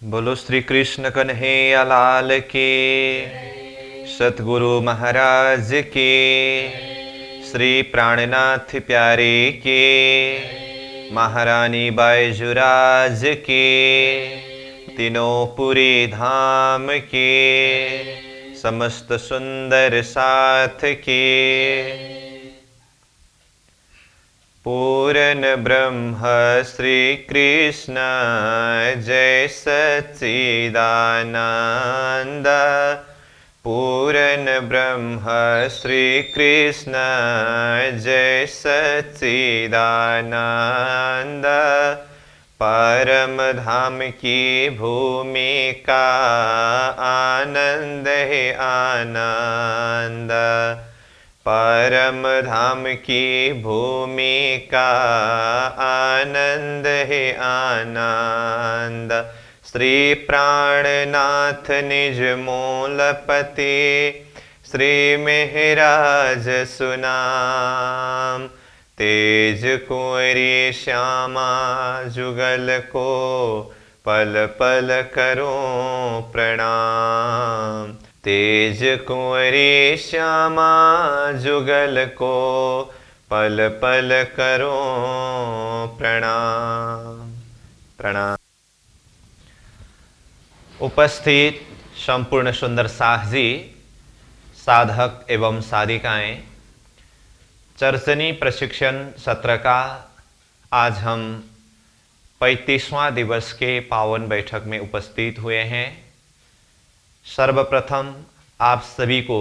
बोलो श्री कृष्ण कन्हैया लाल की, सतगुरु महाराज की, श्री प्राणनाथ प्यारे की, महारानी बायजुराज की, तीनों पुरी धाम की, समस्त सुंदर साथ की। पूर्ण ब्रह्म श्री कृष्ण जय सच्चिदानंद। पूर्ण ब्रह्म श्री कृष्ण जय सच्चिदानंद। परम धाम की भूमि का आनंद है आनंद। परम धाम की भूमि का आनंद है आनंद। श्री प्राणनाथ निज मूलपति, श्री मेहराज सुनाम। तेज कुंवरी श्यामा जुगल को, पल पल करो प्रणाम। तेज कुंवरी श्यामा जुगल को, पल पल करो प्रणाम प्रणाम। उपस्थित संपूर्ण सुंदर साहसी साधक एवं साधिकाएं, चर्चनी प्रशिक्षण सत्र का आज हम 35वां दिवस के पावन बैठक में उपस्थित हुए हैं। सर्वप्रथम आप सभी को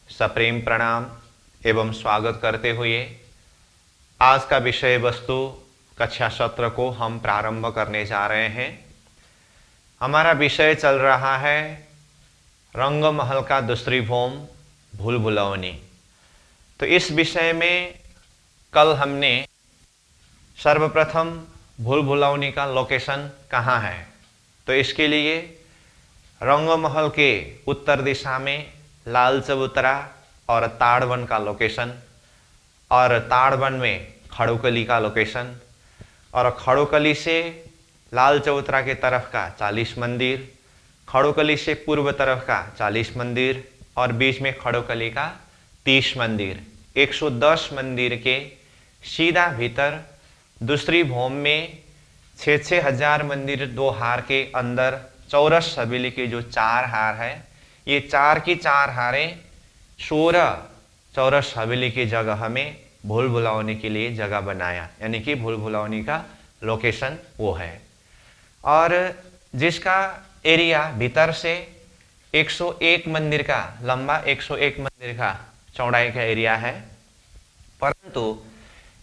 सप्रेम प्रणाम एवं स्वागत करते हुए आज का विषय वस्तु कक्षा सत्र को हम प्रारंभ करने जा रहे हैं। हमारा विषय चल रहा है रंग महल का दूसरी भूम भूल भुलौनी। तो इस विषय में कल हमने सर्वप्रथम भूल भुलौनी का लोकेशन कहाँ है, तो इसके लिए रंग महल के उत्तर दिशा में लाल चबूतरा और ताड़वन का लोकेशन, और ताड़वन में खड़ोकली का लोकेशन, और खड़ोकली से लाल चबूतरा के तरफ का 40 मंदिर, खड़ोकली से पूर्व तरफ का 40 मंदिर और बीच में खड़ोकली का 30 मंदिर, 110 मंदिर के सीधा भीतर दूसरी भूम में 6-6 हजार मंदिर दो हार के अंदर चौरस हवेली के जो 4 हार है, ये 4 की 4 हारें 16 चौरस हवेली की जगह में भूल भुलौनी के लिए जगह बनाया, यानी कि भूल भुलौनी का लोकेशन वो है। और जिसका एरिया भीतर से 101 मंदिर का लंबा, 101 मंदिर का चौड़ाई का एरिया है, परंतु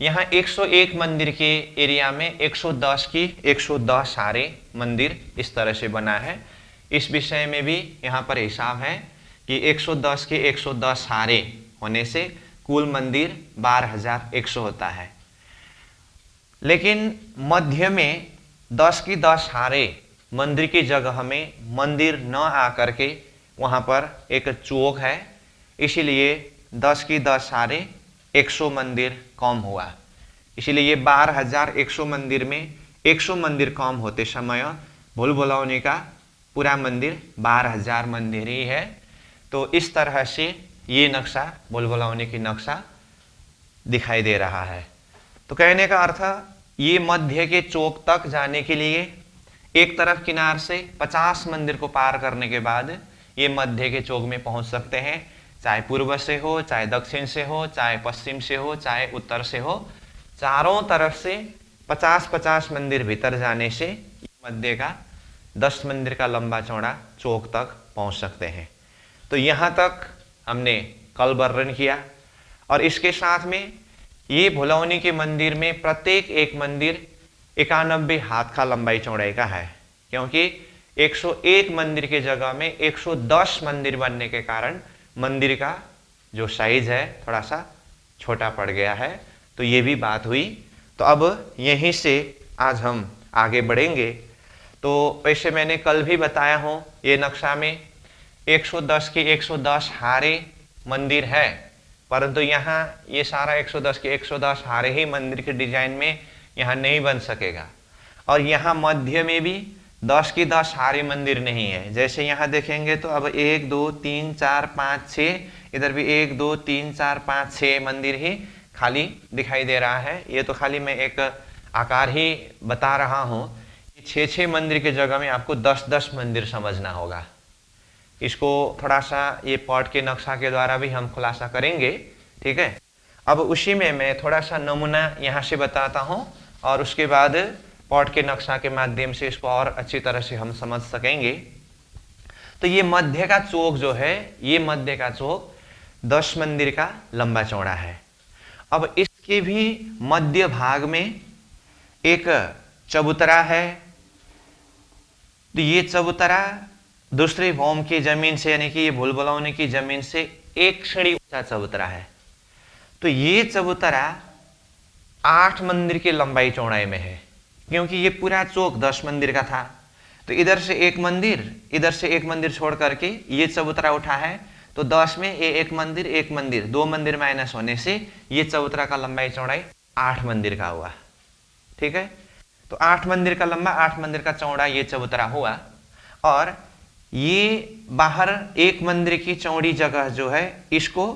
यहाँ 101 मंदिर के एरिया में 110 की 110 सारे मंदिर इस तरह से बना है। इस विषय में भी यहाँ पर हिसाब है कि 110 के 110 सारे होने से कुल मंदिर 12,100 होता है। लेकिन मध्य में 10 की 10 हारे मंदिर की जगह में मंदिर न आकर के वहाँ पर एक चौक है, इसीलिए 10 की 10 हारे 100 मंदिर कम हुआ। इसीलिए ये 12,100 मंदिर में 100 मंदिर कम होते समय भूल भुलौनी का पूरा मंदिर 12,000 मंदिर ही है। तो इस तरह से ये नक्शा भूल भुलौनी की नक्शा दिखाई दे रहा है। तो कहने का अर्थ ये मध्य के चौक तक जाने के लिए एक तरफ किनार से 50 मंदिर को पार करने के बाद ये मध्य के चौक में पहुंच सकते हैं, चाहे पूर्व से हो, चाहे दक्षिण से हो, चाहे पश्चिम से हो, चाहे उत्तर से हो। चारों तरफ से 50-50 मंदिर भीतर जाने से मध्य का 10 मंदिर का लंबा चौड़ा चौक तक पहुंच सकते हैं। तो यहाँ तक हमने कल वर्णन किया। और इसके साथ में ये भुलौनी के मंदिर में प्रत्येक एक मंदिर 91 हाथ का लंबाई चौड़ाई का है, क्योंकि 101 मंदिर के जगह में 110 मंदिर बनने के कारण मंदिर का जो साइज है थोड़ा सा छोटा पड़ गया है। तो ये भी बात हुई। तो अब यहीं से आज हम आगे बढ़ेंगे। तो वैसे मैंने कल भी बताया हूँ, ये नक्शा में 110 के 110 हारे मंदिर है, परंतु यहाँ ये सारा 110 के 110 हारे ही मंदिर के डिजाइन में यहाँ नहीं बन सकेगा। और यहाँ मध्य में भी 10 की 10 सारे मंदिर नहीं है। जैसे यहाँ देखेंगे तो अब 1 2 3 4 5 6, इधर भी 1 2 3 4 5 6 मंदिर ही खाली दिखाई दे रहा है। ये तो खाली मैं एक आकार ही बता रहा हूँ कि 6 मंदिर के जगह में आपको 10 मंदिर समझना होगा। इसको थोड़ा सा ये पॉट के नक्शा के द्वारा भी हम खुलासा करेंगे, ठीक है। अब उसी में मैं थोड़ा सा नमूना यहाँ से बताता हूँ और उसके बाद पॉट के नक्शा के माध्यम से इसको और अच्छी तरह से हम समझ सकेंगे। तो ये मध्य का चौक जो है, ये मध्य का चौक 10 मंदिर का लंबा चौड़ा है। अब इसके भी मध्य भाग में एक चबूतरा है। तो ये चबूतरा दूसरे भौम की जमीन से यानी कि ये भूलभुलौनी की जमीन से 1 सीढ़ी ऊंचा चबूतरा है। तो ये चबूतरा 8 मंदिर की लंबाई चौड़ाई में है, क्योंकि ये पूरा चौक 10 मंदिर का था। तो इधर से एक मंदिर, इधर से एक मंदिर छोड़ करके ये चबूतरा उठा है। तो 10 में ये एक मंदिर 2 मंदिर माइनस होने से ये चबूतरा का लंबाई चौड़ाई 8 मंदिर का हुआ, ठीक है। तो 8 मंदिर का लंबा 8 मंदिर का चौड़ा ये चबूतरा हुआ। और ये बाहर 1 मंदिर की चौड़ी जगह जो है इसको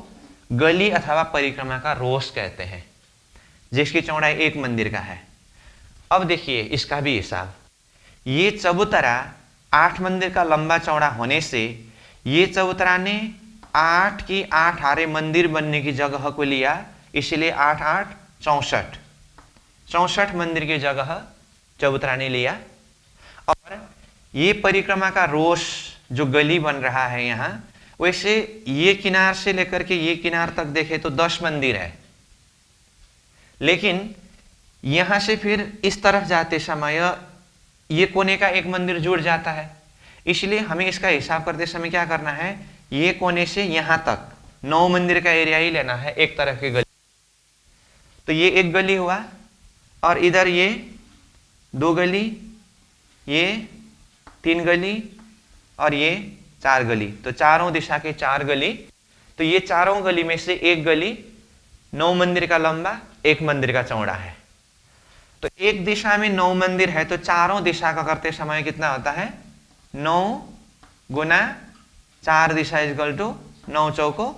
गली अथवा परिक्रमा का रोस कहते हैं, जिसकी चौड़ाई 1 मंदिर का है। अब देखिए इसका भी हिसाब, ये चबूतरा 8 मंदिर का लंबा चौड़ा होने से ये चबूतरा ने 8 की 8 हारे मंदिर बनने की जगह को लिया, इसलिए 8 8 64 मंदिर की जगह चबूतरा ने लिया। और ये परिक्रमा का रोस जो गली बन रहा है यहाँ, वैसे ये किनार से लेकर के ये किनार तक देखे तो 10 मंदिर है, लेकिन यहां से फिर इस तरफ जाते समय ये कोने का एक मंदिर जुड़ जाता है। इसलिए हमें इसका हिसाब करते समय क्या करना है, ये कोने से यहां तक 9 मंदिर का एरिया ही लेना है एक तरफ की गली। तो ये एक गली हुआ और इधर ये 2 गली, ये 3 गली और ये 4 गली। तो चारों दिशा के 4 गली। तो ये चारों गली में से एक गली 9 मंदिर का लंबा 1 मंदिर का चौड़ा है। तो एक दिशा में 9 मंदिर है, तो चारों दिशा का करते समय कितना होता है, 9 गुना 4 दिशा इक्वल टू 9 चौको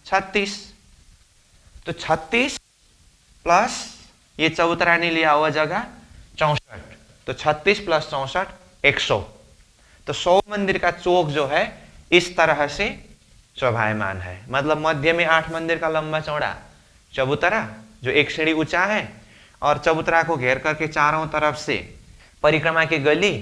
36। तो 36 प्लस ये चबूतरा ने लिया हुआ जगह 64, तो 36 प्लस 64 100। तो 100 मंदिर का चौक जो है इस तरह से शोभायमान है। मतलब मध्य में 8 मंदिर का लंबा चौड़ा चबूतरा जो 1 सीढ़ी ऊंचा है और चबूतरा को घेर करके चारों तरफ से परिक्रमा की गली।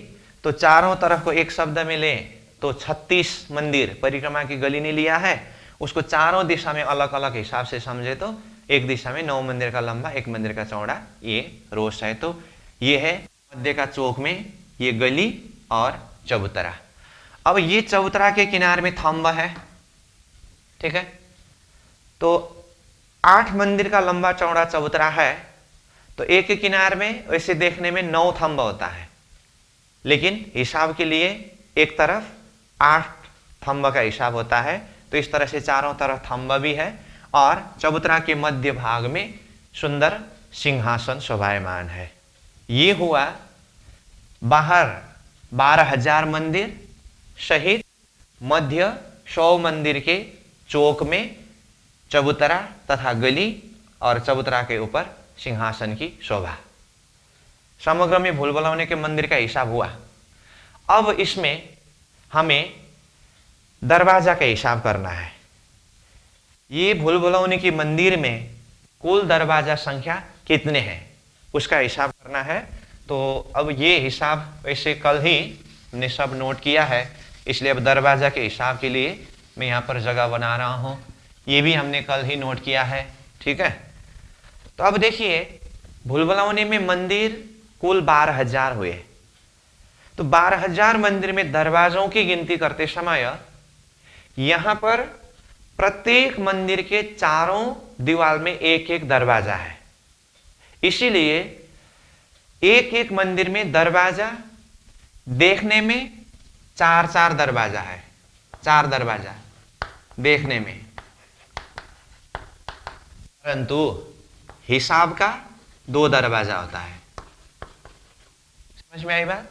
तो चारों तरफ को एक शब्द में ले तो 36 मंदिर परिक्रमा की गली ने लिया है। उसको चारों दिशा में अलग अलग हिसाब से समझे तो एक दिशा में 9 मंदिर का लंबा 1 मंदिर का चौड़ा ये रोस है। तो ये है मध्य का चौक में ये गली और चबूतरा। अब ये चबूतरा के किनारे में थंब है, ठीक है। तो 8 मंदिर का लंबा चौड़ा चबूतरा है, तो एक के किनारे में वैसे देखने में 9 थंब होता है, लेकिन हिसाब के लिए एक तरफ 8 थंब का हिसाब होता है। तो इस तरह से चारों तरफ थंब भी है और चबूतरा के मध्य भाग में सुंदर सिंहासन शोभायमान है। ये हुआ बाहर 12,000 मंदिर सहित मध्य 100 मंदिर के चौक में चबूतरा तथा गली और चबूतरा के ऊपर सिंहासन की शोभा। समग्र में भूलभुलौनी के मंदिर का हिसाब हुआ। अब इसमें हमें दरवाजा का हिसाब करना है। ये भूलभुलौनी की मंदिर में कुल दरवाजा संख्या कितने हैं उसका हिसाब करना है। तो अब ये हिसाब वैसे कल ही हमने सब नोट किया है, इसलिए अब दरवाजा के हिसाब के लिए मैं यहाँ पर जगह बना रहा हूँ। ये भी हमने कल ही नोट किया है, ठीक है। तो अब देखिए भूलभुलौनी में मंदिर कुल 12,000 हुए। तो 12,000 मंदिर में दरवाजों की गिनती करते समय यहां पर प्रत्येक मंदिर के चारों दीवार में एक एक दरवाजा है, इसीलिए एक एक मंदिर में दरवाजा देखने में 4-4 दरवाजा है, 4 दरवाजा देखने में, परंतु हिसाब का 2 दरवाजा होता है। समझ में आई बात?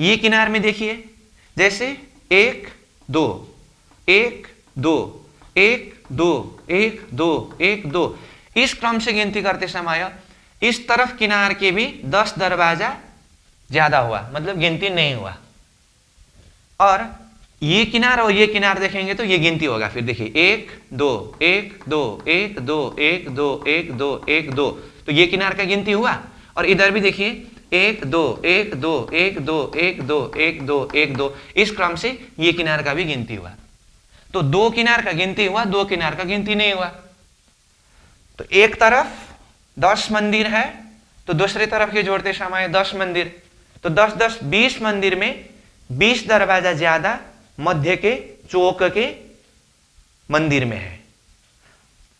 ये किनार में देखिए, जैसे 1 2 1 2 1 2 1 2 1 2, इस क्रम से गिनती करते समय इस तरफ किनार के भी 10 दरवाजा ज्यादा हुआ, मतलब गिनती नहीं हुआ। और ये किनार और ये किनार देखेंगे तो ये गिनती होगा। फिर देखिए 1 2 1 2 1 2 1 2 1 2 1 2, तो ये किनार का गिनती हुआ। और इधर भी देखिए 1 2 1 2 1 2 1 2 1 2 1 2, इस क्रम से ये किनार का भी गिनती हुआ। तो 2 किनार का गिनती हुआ, 2 किनार का गिनती नहीं हुआ। तो एक तरफ 10 मंदिर है तो दूसरी तरफ के जोड़ते समय 10 मंदिर, तो 10 10 20 मंदिर में 20 दरवाजा ज्यादा मध्य के चौक के मंदिर में है।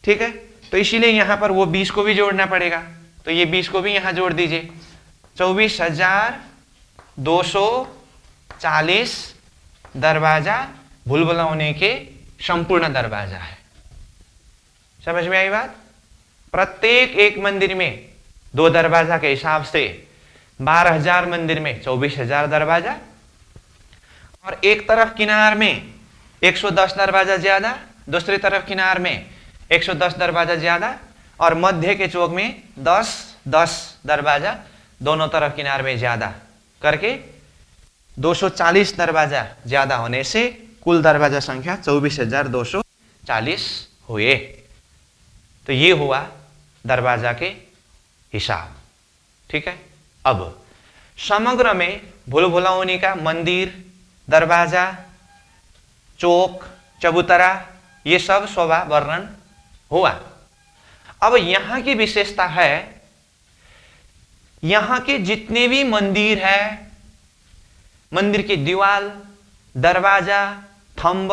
ठीक है, तो इसीलिए यहां पर वो 20 को भी जोड़ना पड़ेगा, तो ये 20 को भी यहां जोड़ दीजिए। 24,240 दरवाजा भूलभुलैया के संपूर्ण दरवाजा है। समझ में आई बात? प्रत्येक एक मंदिर में 2 दरवाजा के हिसाब से 12,000 मंदिर में 24,000 दरवाजा, और एक तरफ किनार में 110 दरवाजा ज्यादा, दूसरी तरफ किनार में 110 दरवाजा ज्यादा, और मध्य के चौक में 10 10 दरवाजा दोनों तरफ किनार में ज्यादा करके 240 दरवाजा ज्यादा होने से कुल दरवाजा संख्या 24,240 हुए। तो ये हुआ दरवाजा के हिसाब। ठीक है, अब समग्र में भूलभुलैया का मंदिर, दरवाजा, चौक, चबूतरा, ये सब शोभा वर्णन हुआ। अब यहां की विशेषता है, यहां के जितने भी मंदिर है, मंदिर की दीवार, दरवाजा, थंब,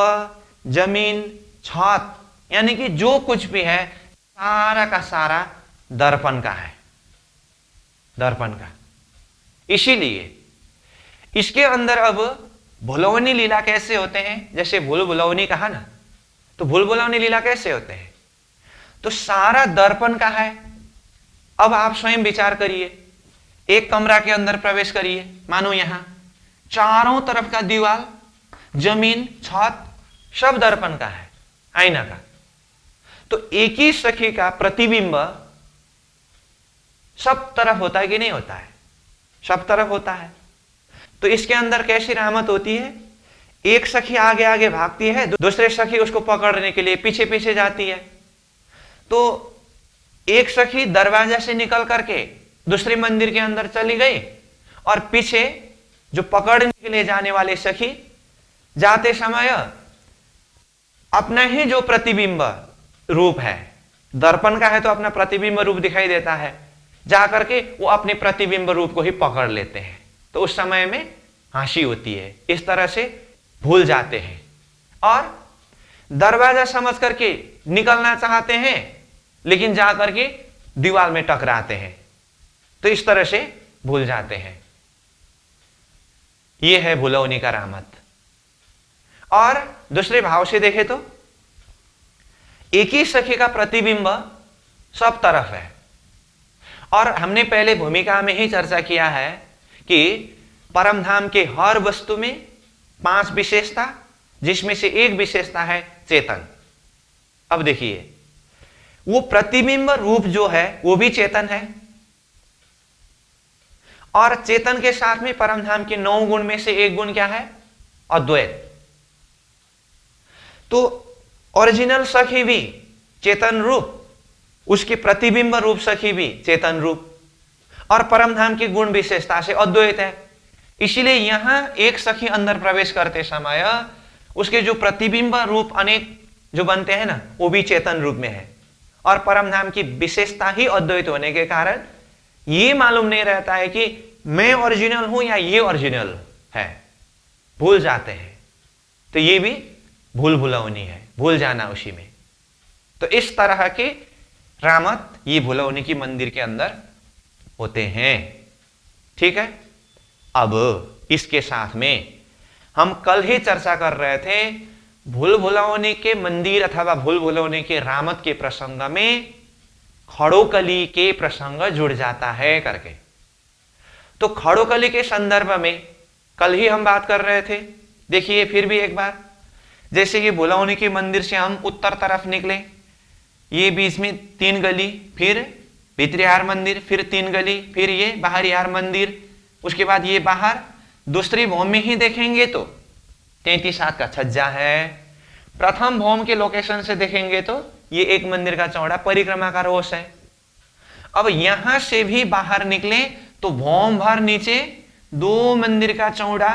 जमीन, छत, यानी कि जो कुछ भी है सारा का सारा दर्पण का है, दर्पण का। इसीलिए इसके अंदर अब भुलौनी लीला कैसे होते हैं, जैसे भूलभुलैया कहा ना, तो भूलभुलैया लीला कैसे होते हैं, तो सारा दर्पण का है। अब आप स्वयं विचार करिए, एक कमरा के अंदर प्रवेश करिए, मानो यहां चारों तरफ का दीवार, जमीन, छत सब दर्पण का है, आईना का। तो एक ही सखी का प्रतिबिंब सब तरफ होता है कि नहीं होता है? सब तरफ होता है। तो इसके अंदर कैसी रहमत होती है, एक सखी आगे आगे भागती है, दूसरे सखी उसको पकड़ने के लिए पीछे पीछे जाती है। तो एक सखी दरवाजा से निकल करके दूसरे मंदिर के अंदर चली गई, और पीछे जो पकड़ने के लिए जाने वाले सखी जाते समय अपना ही जो प्रतिबिंब रूप है, दर्पण का है तो अपना प्रतिबिंब रूप दिखाई देता है, जाकर के वो अपने प्रतिबिंब रूप को ही पकड़ लेते हैं। तो उस समय में हंसी होती है, इस तरह से भूल जाते हैं, और दरवाजा समझ करके निकलना चाहते हैं लेकिन जाकर के दीवार में टकराते हैं, तो इस तरह से भूल जाते हैं। यह है भुलौनी का रहमत। और दूसरे भाव से देखें तो एक ही सखी का प्रतिबिंब सब तरफ है। और हमने पहले भूमिका में ही चर्चा किया है कि परमधाम के हर वस्तु में 5 विशेषता, जिसमें से एक विशेषता है चेतन। अब देखिए, वो प्रतिबिंब रूप जो है वो भी चेतन है, और चेतन के साथ में परमधाम के 9 गुण में से एक गुण क्या है? अद्वैत। तो ओरिजिनल सखी भी चेतन रूप, उसके प्रतिबिंब रूप सखी भी चेतन रूप, और परमधाम की गुण विशेषता से अद्वैत है। इसीलिए यहां एक सखी अंदर प्रवेश करते समय उसके जो प्रतिबिंब रूप अनेक जो बनते हैं ना, वो भी चेतन रूप में है, और परमधाम की विशेषता ही अद्वैत होने के कारण ये मालूम नहीं रहता है कि मैं ओरिजिनल हूं या ये ओरिजिनल है, भूल जाते हैं। तो ये भी भूलभुलैया है, भूल जाना उसी में। तो इस तरह के रहमत ये भुलौनी की मंदिर के अंदर होते हैं। ठीक है, अब इसके साथ में हम कल ही चर्चा कर रहे थे भूलभुलैया के मंदिर अथवा भूलभुलैया के रहमत के प्रसंग में खड़ोकली के प्रसंग जुड़ जाता है करके। तो खड़ोकली के संदर्भ में कल ही हम बात कर रहे थे। देखिए फिर भी एक बार, जैसे ये भुलौनी के मंदिर से हम उत्तर तरफ निकले, ये बीच में 3 गली, फिर भीतरी हार मंदिर, फिर 3 गली, फिर ये बाहरी हार मंदिर, उसके बाद ये बाहर दूसरी भौम में ही देखेंगे तो 33 हाथ का छज्जा है। प्रथम भौम के लोकेशन से देखेंगे तो ये एक मंदिर का चौड़ा परिक्रमा का रोष है। अब यहां से भी बाहर निकले तो भौम भर नीचे 2 मंदिर का चौड़ा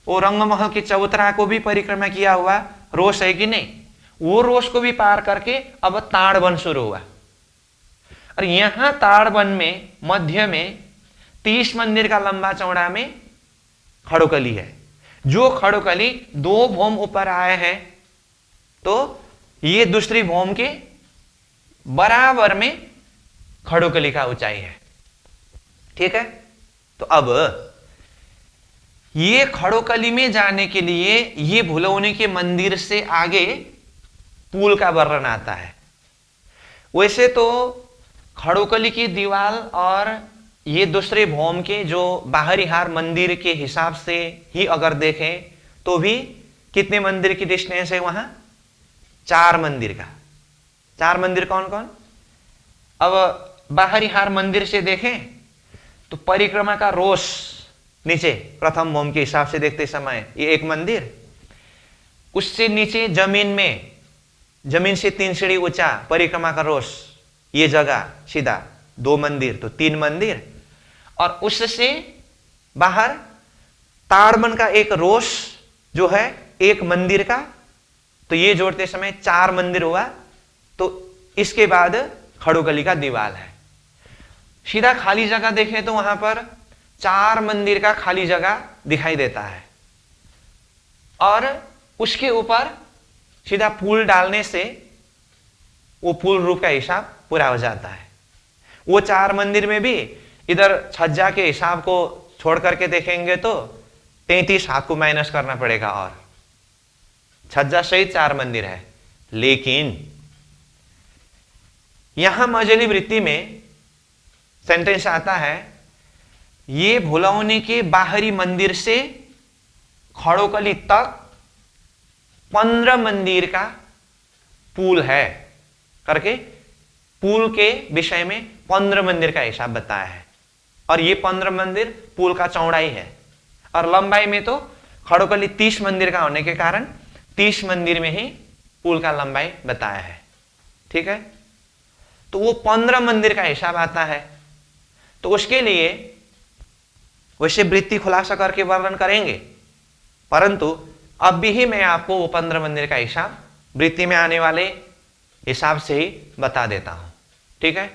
वो रंगमहल के चबूतरा को भी परिक्रमा किया हुआ रोष है कि नहीं, वो रोष को भी पार करके अब ताड़वन शुरू हुआ। और यहां ताड़वन में मध्य में 30 मंदिर का लंबा चौड़ा में खड़ोकली है। जो खड़ोकली 2 भौम ऊपर आए हैं तो ये दूसरी भौम के बराबर में खड़ोकली का ऊंचाई है। ठीक है, तो अब ये खड़ोकली में जाने के लिए ये भुलौनी के मंदिर से आगे पुल का वर्णन आता है। वैसे तो खड़ोकली की दीवार और ये दूसरे भौम के जो बाहरी हार मंदिर के हिसाब से ही अगर देखें तो भी कितने मंदिर की डिस्टेंस है वहां? 4 मंदिर का। 4 मंदिर कौन कौन? अब बाहरी हार मंदिर से देखें तो परिक्रमा का रोष नीचे प्रथम भौम के हिसाब से देखते समय ये एक मंदिर, उससे नीचे जमीन में, जमीन से 3 सीढ़ी ऊंचा परिक्रमा का रोष, ये जगह सीधा 2 मंदिर तो 3 मंदिर, और उससे बाहर ताड़मन का एक रोष जो है एक मंदिर का, तो ये जोड़ते समय 4 मंदिर हुआ। तो इसके बाद खड़ोकली का दीवाल है। सीधा खाली जगह देखें तो वहां पर 4 मंदिर का खाली जगह दिखाई देता है, और उसके ऊपर सीधा पुल डालने से वो पुल रूप का हिसाब पूरा हो जाता है। वो 4 मंदिर में भी इधर छज्जा के हिसाब को छोड़ करके देखेंगे तो 33 हाथ को माइनस करना पड़ेगा, और छज्जा सहित 4 मंदिर है। लेकिन यहां मजली वृत्ति में सेंटेंस आता है, ये भुलौनी के बाहरी मंदिर से खड़ोकली तक 15 मंदिर का पुल है करके पुल के विषय में 15 मंदिर का हिसाब बताया है। और ये 15 मंदिर पुल का चौड़ाई है, और लंबाई में तो खड़ोकली 30 मंदिर का होने के कारण 30 मंदिर में ही पुल का लंबाई बताया है। ठीक है, तो वो 15 मंदिर का हिसाब आता है। तो उसके लिए वैसे वृत्ति खुलासा करके वर्णन करेंगे, परंतु अब भी मैं आपको वो 15 मंदिर का हिसाब वृत्ति में आने वाले हिसाब से ही बता देता हूं। ठीक है,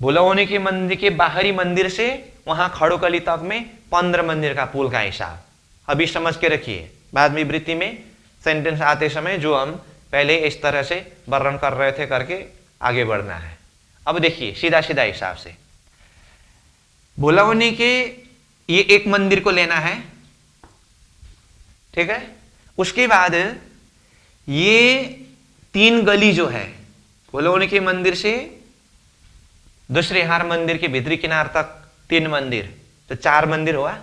भुलौनी के मंदिर के बाहरी मंदिर से वहां खड़ोकली तक में 15 मंदिर का पुल का हिसाब अभी समझ के रखिए। बाद में वृत्ति में सेंटेंस आते समय जो हम पहले इस तरह से वर्णन कर रहे थे करके आगे बढ़ना है। अब देखिए सीधा सीधा हिसाब से भुलौनी के ये एक मंदिर को लेना है। ठीक है, उसके बाद ये 3 गली जो है भुलौनी के मंदिर से दूसरे हार मंदिर के भीतरी किनार तक 3 मंदिर, तो 4 मंदिर हुआ।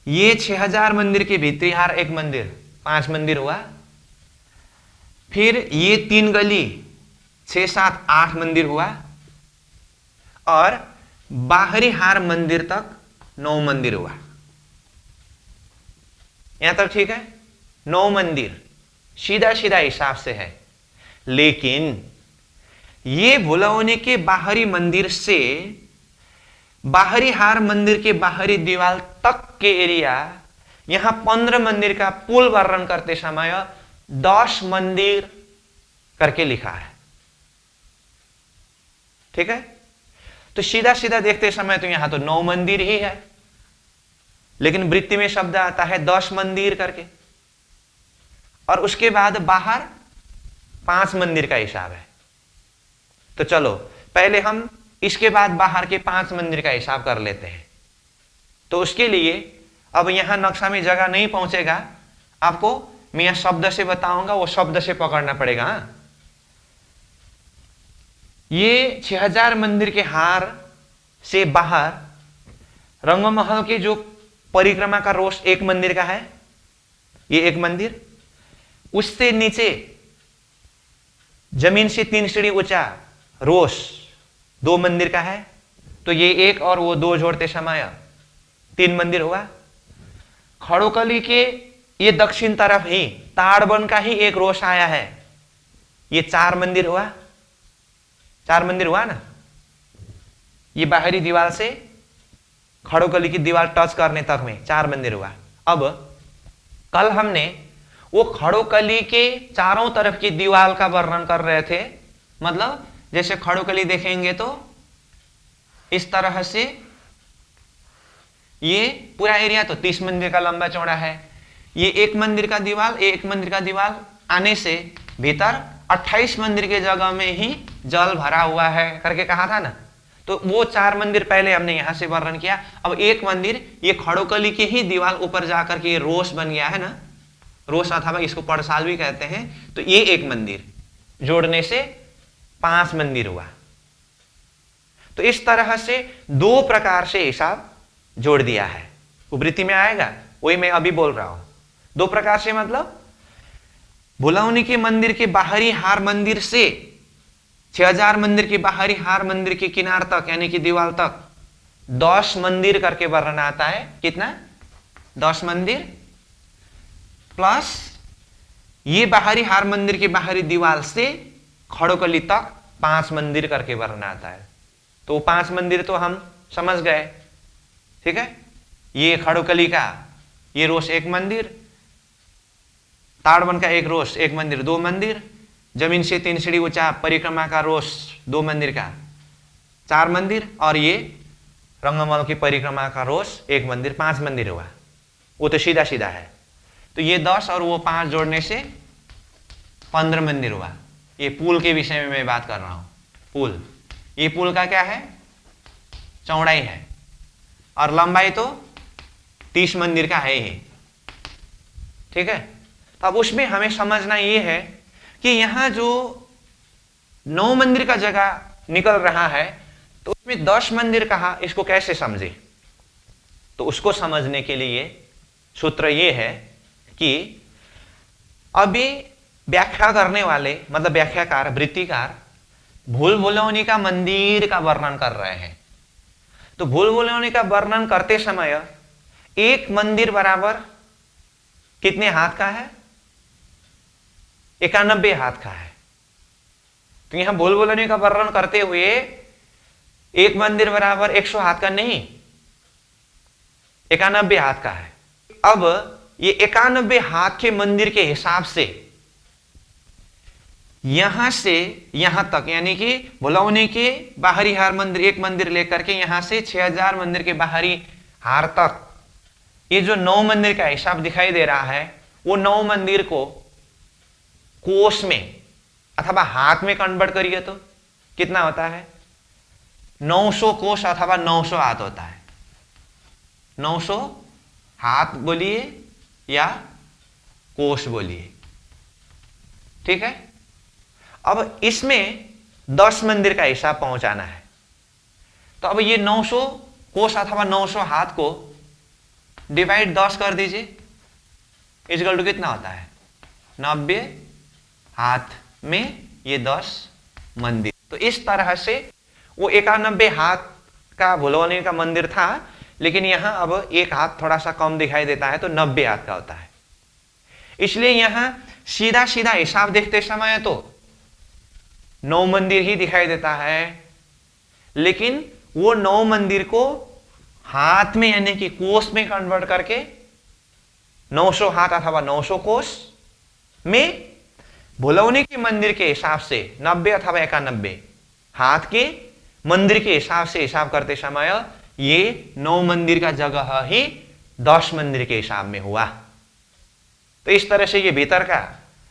ये 6000 मंदिर के भीतरी हार एक मंदिर, 5 मंदिर हुआ। फिर ये 3 गली 6, 7, 8 मंदिर हुआ, और बाहरी हार मंदिर तक 9 मंदिर हुआ। यहां तक ठीक है, 9 मंदिर सीधा सीधा हिसाब से है। लेकिन ये भुलौनी के बाहरी मंदिर से बाहरी हार मंदिर के बाहरी दीवार तक के एरिया, यहां 15 मंदिर का पुल वर्णन करते समय 10 मंदिर करके लिखा है। ठीक है, तो सीधा सीधा देखते समय तो यहां तो 9 मंदिर ही है, लेकिन वृत्ति में शब्द आता है 10 मंदिर करके, और उसके बाद बाहर 5 मंदिर का हिसाब है। तो चलो पहले हम इसके बाद बाहर के 5 मंदिर का हिसाब कर लेते हैं। तो उसके लिए अब यहां नक्शा में जगह नहीं पहुंचेगा, आपको मैं यहां शब्द से बताऊंगा, वो शब्द से पकड़ना पड़ेगा। ये 6000 मंदिर के हार से बाहर रंगमहल की जो परिक्रमा का रोष एक मंदिर का है, ये एक मंदिर, उससे नीचे जमीन से 3 सीढ़ी ऊंचा रोष 2 मंदिर का है, तो ये एक और वो 2 जोड़ते समय 3 मंदिर हुआ। खड़ोकली के ये दक्षिण तरफ ही ताड़वन का ही एक रोष आया है, ये 4 मंदिर हुआ। 4 मंदिर हुआ ना, ये बाहरी दीवार से खड़ोकली की दीवार टच करने तक में 4 मंदिर हुआ। अब कल हमने वो खड़ोकली के चारों तरफ की दीवार का वर्णन कर रहे थे, मतलब जैसे खड़ोकली देखेंगे तो इस तरह से ये पूरा एरिया तो 30 मंदिर का लंबा चौड़ा है। ये एक मंदिर का दीवार आने से भीतर 28 मंदिर के जगह में ही जल भरा हुआ है करके कहा था ना। तो वो 4 मंदिर पहले हमने यहां से वर्णन किया। अब एक मंदिर ये खड़ोकली के ही दीवार ऊपर जाकर के ये रोष बन गया है ना, रोष अथवा इसको पड़साल भी कहते हैं। तो ये एक मंदिर जोड़ने से 5 मंदिर हुआ। तो इस तरह से 2 प्रकार से हिसाब जोड़ दिया है। उवृत्ति में आएगा, वही मैं अभी बोल रहा हूं। 2 प्रकार से मतलब भुलौनी के मंदिर के बाहरी हार मंदिर से 6000 मंदिर के बाहरी हार मंदिर के किनार तक यानी कि दीवार तक 10 मंदिर करके वर्णन आता है। कितना? 10 मंदिर प्लस ये बाहरी हार मंदिर के बाहरी दीवार से खड़ोकली तक 5 मंदिर करके वर्णन आता है। तो 5 मंदिर तो हम समझ गए, ठीक है। ये खड़ोकली का ये रोष एक मंदिर, ताड़वन का एक रोष एक मंदिर 2 मंदिर, जमीन से 3 सीढ़ी ऊंचा परिक्रमा का रोष 2 मंदिर का 4 मंदिर, और ये रंगमहल की परिक्रमा का रोष 1 मंदिर 5 मंदिर हुआ। वो तो सीधा सीधा है। तो ये 10 और वो 5 जोड़ने से 15 मंदिर हुआ। ये पुल के विषय में मैं बात कर रहा हूं। पुल, ये पुल का क्या है? चौड़ाई है, और लंबाई तो 30 मंदिर का है ही, ठीक है। तो अब उसमें हमें समझना ये है कि यहां जो 9 मंदिर का जगह निकल रहा है, तो उसमें 10 मंदिर कहा, इसको कैसे समझे? तो उसको समझने के लिए सूत्र ये है कि अभी व्याख्या करने वाले मतलब व्याख्याकार वृत्तिकार भूल भुलौनी का मंदिर का वर्णन कर रहे हैं। तो भूल भुलौनी का वर्णन करते समय एक मंदिर बराबर कितने हाथ का है? 91 हाथ का है। तो यहां भूल भुलौनी का वर्णन करते हुए एक मंदिर बराबर 100 हाथ का नहीं, 91 हाथ का है। अब ये 91 हाथ के मंदिर के हिसाब से यहां से यहां तक यानी कि भुलौनी के बाहरी हार मंदिर एक मंदिर लेकर के यहां से 6000 मंदिर के बाहरी हार तक ये जो 9 मंदिर का हिसाब दिखाई दे रहा है, वो 9 मंदिर को कोस में अथवा हाथ में कन्वर्ट करिए तो कितना होता है? 900 कोस अथवा 900 हाथ होता है। 900 हाथ बोलिए या कोस बोलिए, ठीक है। अब इसमें 10 मंदिर का हिसाब पहुंचाना है। तो अब ये 900 कोस अथवा 900 हाथ को डिवाइड 10 कर दीजिए, इक्वल टू कितना होता है? 90 हाथ में ये 10 मंदिर। तो इस तरह से वो 91 हाथ का भुलौनी का मंदिर था, लेकिन यहां अब एक हाथ थोड़ा सा कम दिखाई देता है, तो 90 हाथ का होता है। इसलिए यहां सीधा सीधा हिसाब देखते समय तो 9 मंदिर ही दिखाई देता है, लेकिन वो 9 मंदिर को हाथ में यानी कि कोस में कन्वर्ट करके 900 हाथ अथवा 900 कोस में भुलौनी के मंदिर के हिसाब से 90 अथवा 91 हाथ के मंदिर के हिसाब से हिसाब करते समय ये 9 मंदिर का जगह ही 10 मंदिर के हिसाब में हुआ। तो इस तरह से ये भीतर का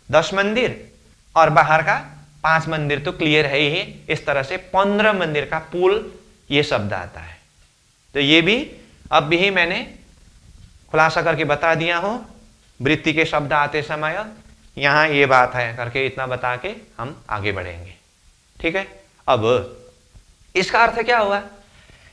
10 मंदिर और बाहर का 5 मंदिर तो क्लियर है ही। इस तरह से 15 मंदिर का पुल ये शब्द आता है। तो ये भी अब भी मैंने खुलासा करके बता दिया हूं। वृत्ति के शब्द आते समय यहां ये बात है करके इतना बता के हम आगे बढ़ेंगे, ठीक है। अब इसका अर्थ क्या हुआ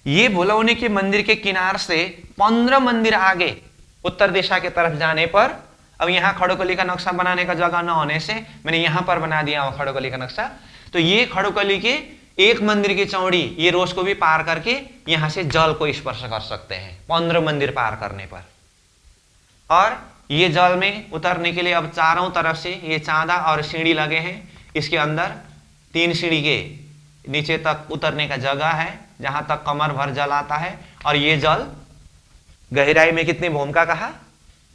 ये भुलौनी के मंदिर के किनार से 15 मंदिर आगे उत्तर दिशा के तरफ जाने पर, अब यहाँ खड़ोकली का नक्शा बनाने का जगह न होने से मैंने यहाँ पर बना दिया हूँ खड़ोकली का नक्शा। तो ये खड़ोकली के एक मंदिर की चौड़ी ये रोज को भी पार करके यहां से जल को स्पर्श कर सकते हैं 15 मंदिर पार करने पर। और ये जल में उतरने के लिए अब चारों तरफ से ये चांदा और सीढ़ी लगे हैं। इसके अंदर 3 सीढ़ी के नीचे तक उतरने का जगह है जहां तक कमर भर जल आता है। और ये जल गहराई में कितने भौम का कहा?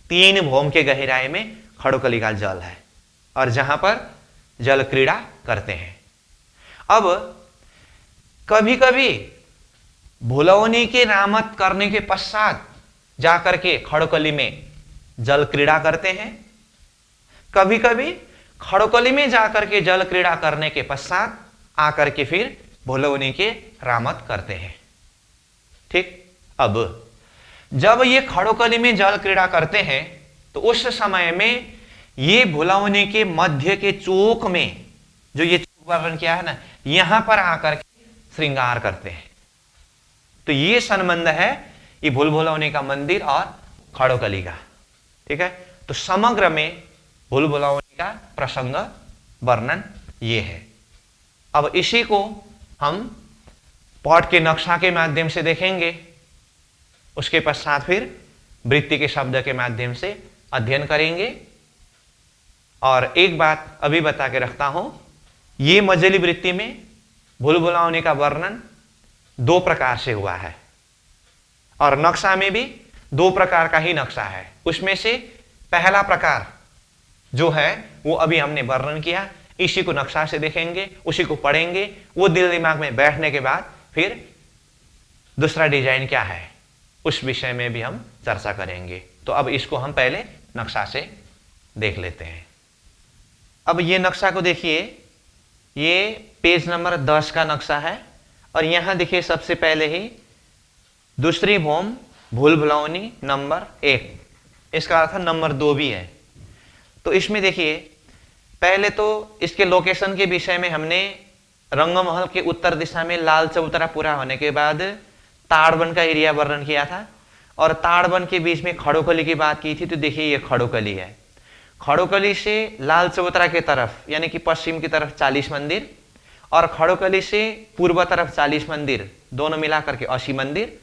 3 भौम के गहराई में खड़ोकली का जल है और जहां पर जल क्रीड़ा करते हैं। अब कभी कभी भुलौनी के रामत करने के पश्चात जाकर के खड़ोकली में जल क्रीड़ा करते हैं। कभी कभी खड़ोकली में जाकर के जल क्रीड़ा करने के पश्चात आकर के फिर भुलौनी के रामत करते हैं। ठीक, अब जब ये खड़ोकली में जल क्रीड़ा करते हैं तो उस समय में ये भुलौनी के मध्य के चौक में, जो ये चौक वर्णन किया है ना, यहां पर आकर के श्रृंगार करते हैं। तो ये संबंध है ये भुलभुलौनी का मंदिर और खड़ोकली का। ठीक है, तो समग्र में भुलभुलौनी का प्रसंग वर्णन ये है। अब इसी को हम पट के नक्शा के माध्यम से देखेंगे, उसके पश्चात फिर वृत्ति के शब्द के माध्यम से अध्ययन करेंगे। और एक बात अभी बता के रखता हूं, ये मजली वृत्ति में भुलभुलौनी का वर्णन 2 प्रकार से हुआ है और नक्शा में भी 2 प्रकार का ही नक्शा है। उसमें से पहला प्रकार जो है वो अभी हमने वर्णन किया, इसी को नक्शा से देखेंगे, उसी को पढ़ेंगे। वो दिल दिमाग में बैठने के बाद फिर दूसरा डिजाइन क्या है उस विषय में भी हम चर्चा करेंगे। तो अब इसको हम पहले नक्शा से देख लेते हैं। अब ये नक्शा को देखिए, ये पेज नंबर 10 का नक्शा है और यहां देखिए सबसे पहले ही दूसरी भौम भुलभुलौनी नंबर 1, इसका अर्थ नंबर 2 भी है। तो इसमें देखिए पहले तो इसके लोकेशन के विषय में हमने रंगमहल के उत्तर दिशा में लाल चबूतरा पूरा होने के बाद ताड़वन का एरिया वर्णन किया था और ताड़वन के बीच में खड़ोकली की बात की थी। तो देखिए ये खड़ोकली है, खड़ोकली से लाल चबूतरा के तरफ यानी कि पश्चिम की तरफ 40 मंदिर और खड़ोकली से पूर्व तरफ 40 मंदिर, दोनों मिलाकर के 80 मंदिर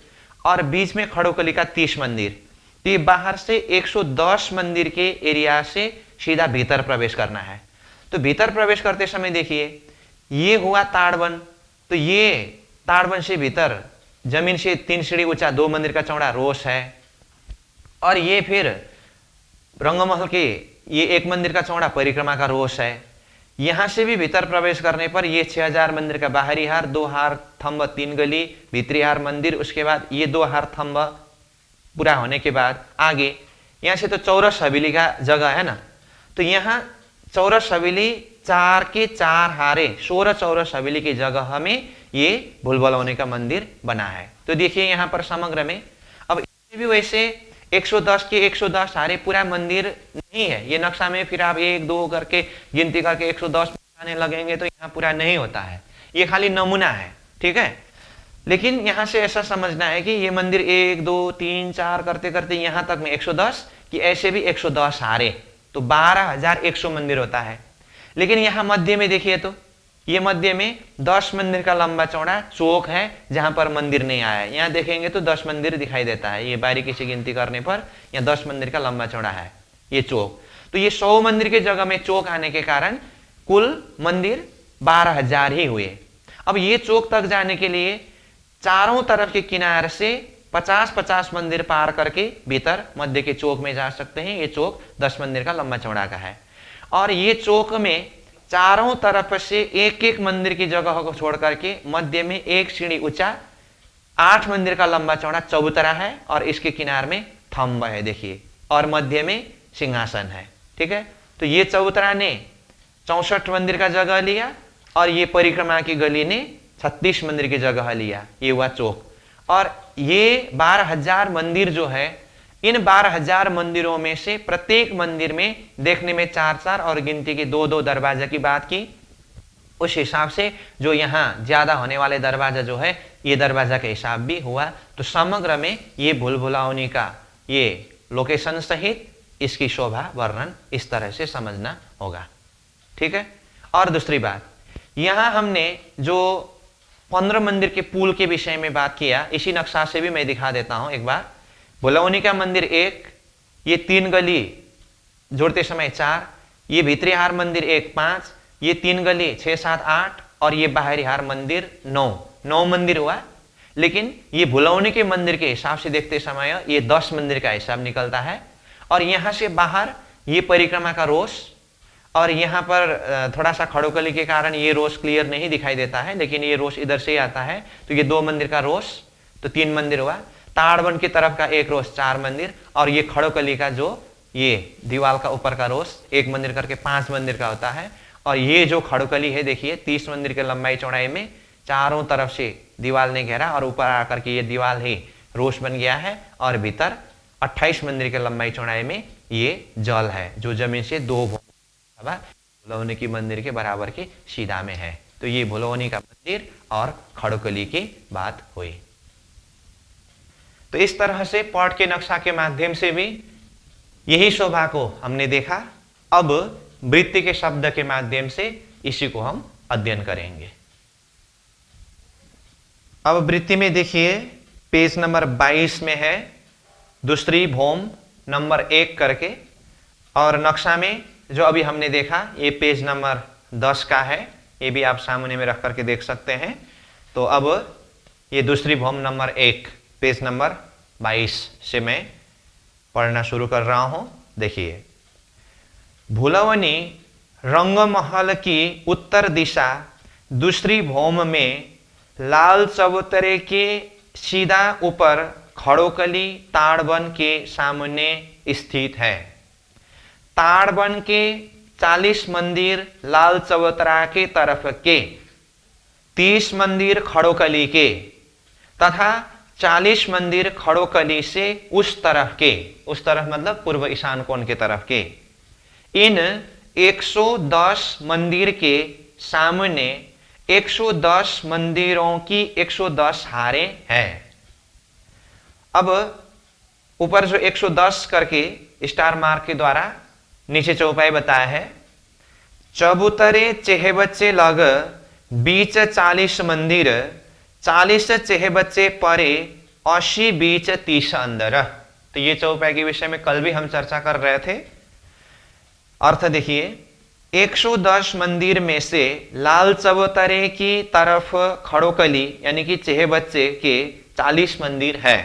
और बीच में खड़ोकली का 30 मंदिर। तो ये बाहर से 110 मंदिर के एरिया से सीधा भीतर प्रवेश करना है। तो भीतर प्रवेश करते समय देखिए ये हुआ ताड़वन, तो ये ताड़वन से भीतर जमीन से 3 सीढ़ी ऊंचा 2 मंदिर का चौड़ा रोष है और ये फिर रंगमहल के ये 1 मंदिर का चौड़ा परिक्रमा का रोष है। यहां से भी भीतर प्रवेश करने पर ये 6000 मंदिर का बाहरी हार, 2 हार थंब 3 गली भीतरी हार मंदिर, उसके बाद ये 2 हार थंब पूरा होने के बाद आगे यहां से तो चौरस हवेली का जगह है ना, तो यहाँ चौरस हवेली 4 के 4 हारे 16 चौरस हवेली की जगह में ये भुलभुलौनी का मंदिर बना है। तो देखिए यहाँ पर समग्र में अब इसमें भी वैसे 110 के 110 हारे पूरा मंदिर नहीं है। ये नक्शा में फिर आप 1 2 करके गिनती करके 110 आने लगेंगे तो यहाँ पूरा नहीं होता है, ये खाली नमूना है। ठीक है, लेकिन यहाँ से ऐसा समझना है कि ये मंदिर 1 2 3 4 करते करते यहाँ तक में 110 कि ऐसे भी 110 हारे, तो 12100 मंदिर होता है। लेकिन यहाँ मध्य में देखिए तो ये मध्य में 10 मंदिर का लंबा चौड़ा चौक है जहां पर मंदिर नहीं आया है। यहाँ देखेंगे तो 10 मंदिर दिखाई देता है, ये बारीकी से गिनती करने पर यहाँ 10 मंदिर का लंबा चौड़ा है ये चौक। तो ये 100 मंदिर की जगह में चौक आने के कारण कुल मंदिर 12000 ही हुए। अब ये चौक तक जाने के लिए चारों तरफ के किनारे से 50-50 मंदिर पार करके भीतर मध्य के चौक में जा सकते हैं। ये चौक 10 मंदिर का लंबा चौड़ा का है और ये चौक में चारों तरफ से एक एक मंदिर की जगह को छोड़ करके मध्य में 1 सीढ़ी ऊंचा 8 मंदिर का लंबा चौड़ा चबूतरा है और इसके किनार में थंब है देखिए, और मध्य में सिंहासन है। ठीक है, तो ये चबूतरा ने 64 मंदिर का जगह लिया और ये परिक्रमा की गली ने 36 मंदिर की जगह लिया, ये हुआ चौक। और ये 12000 मंदिर जो है, इन 12000 मंदिरों में से प्रत्येक मंदिर में देखने में 4-4 और गिनती के 2-2 दरवाजे की बात की उस हिसाब से जो यहाँ ज्यादा होने वाले दरवाजा जो है ये दरवाजा का हिसाब भी हुआ। तो समग्र में ये भूल-भुलावनी का ये लोकेशन सहित इसकी शोभा वर्णन इस तरह से समझना होगा। ठीक है। और दूसरी बात, यहाँ हमने जो 15 मंदिर के पुल के विषय में बात किया, इसी नक्शा से भी मैं दिखा देता हूं एक बार। भुलौनी का मंदिर 1, ये 3 गली जोड़ते समय 4, ये भीतरी हार मंदिर 1 5, ये 3 गली 6 7 8 और ये बाहरी हार मंदिर 9 मंदिर हुआ। लेकिन ये भुलौनी के मंदिर के हिसाब से देखते समय ये 10 मंदिर का हिसाब निकलता है। और यहां से बाहर ये परिक्रमा का रोष, और यहाँ पर थोड़ा सा खड़ोकली के कारण ये रोष क्लियर नहीं दिखाई देता है, लेकिन ये रोष इधर से ही आता है। तो ये 2 मंदिर का रोष, तो 3 मंदिर हुआ। ताड़वन की तरफ का एक रोष 4 मंदिर, और ये खड़ोकली का जो ये दीवार का ऊपर का रोष 1 मंदिर करके 5 मंदिर का होता है। और ये जो खड़ोकली है देखिए 30 मंदिर के लंबाई चौड़ाई में चारों तरफ से दीवार ने घेरा, और ऊपर आकर के ये दीवार ही रोष बन गया है। और भीतर 28 मंदिर के लंबाई चौड़ाई में ये जल है जो जमीन से 2 भुलौनी की मंदिर के बराबर के सीधा में है। तो ये भुलौनी का मंदिर और खड़ोकली की बात हुई। तो इस तरह से पॉट के नक्शा के माध्यम से भी यही शोभा को हमने देखा। अब वृत्ति के शब्द के माध्यम से इसी को हम अध्ययन करेंगे। अब वृत्ति में देखिए पेज नंबर 22 में है, दूसरी भौम नंबर 1 करके, और नक्शा में जो अभी हमने देखा ये पेज नंबर 10 का है, ये भी आप सामने में रख करके देख सकते हैं। तो अब ये दूसरी भौम नंबर 1 पेज नंबर 22 से मैं पढ़ना शुरू कर रहा हूं। देखिए, भुलवनी रंगमहल की उत्तर दिशा दूसरी भौम में लाल चबूतरे के सीधा ऊपर खड़ोकली ताड़वन के सामने स्थित है। ताड़वन के 40 मंदिर लाल चबूतरा के तरफ के, 30 मंदिर खड़ोकली के तथा 40 मंदिर खड़ोकली से उस तरफ के, उस तरफ मतलब पूर्व ईशान कोण के तरफ के, इन 110 मंदिर के सामने 110 मंदिरों की 110 हारें हैं। अब ऊपर जो 110 करके स्टार मार्क के द्वारा नीचे चौपाई बताया है, चबूतरे चेहबच्चे लग बीच 40 मंदिर, 40 चेहबच्चे परे 80 बीच 30 अंदर। तो ये चौपाई के विषय में कल भी हम चर्चा कर रहे थे। अर्थ देखिए, 110 मंदिर में से लाल चबूतरे की तरफ खड़ोकली यानी कि चेहबच्चे के 40 मंदिर है,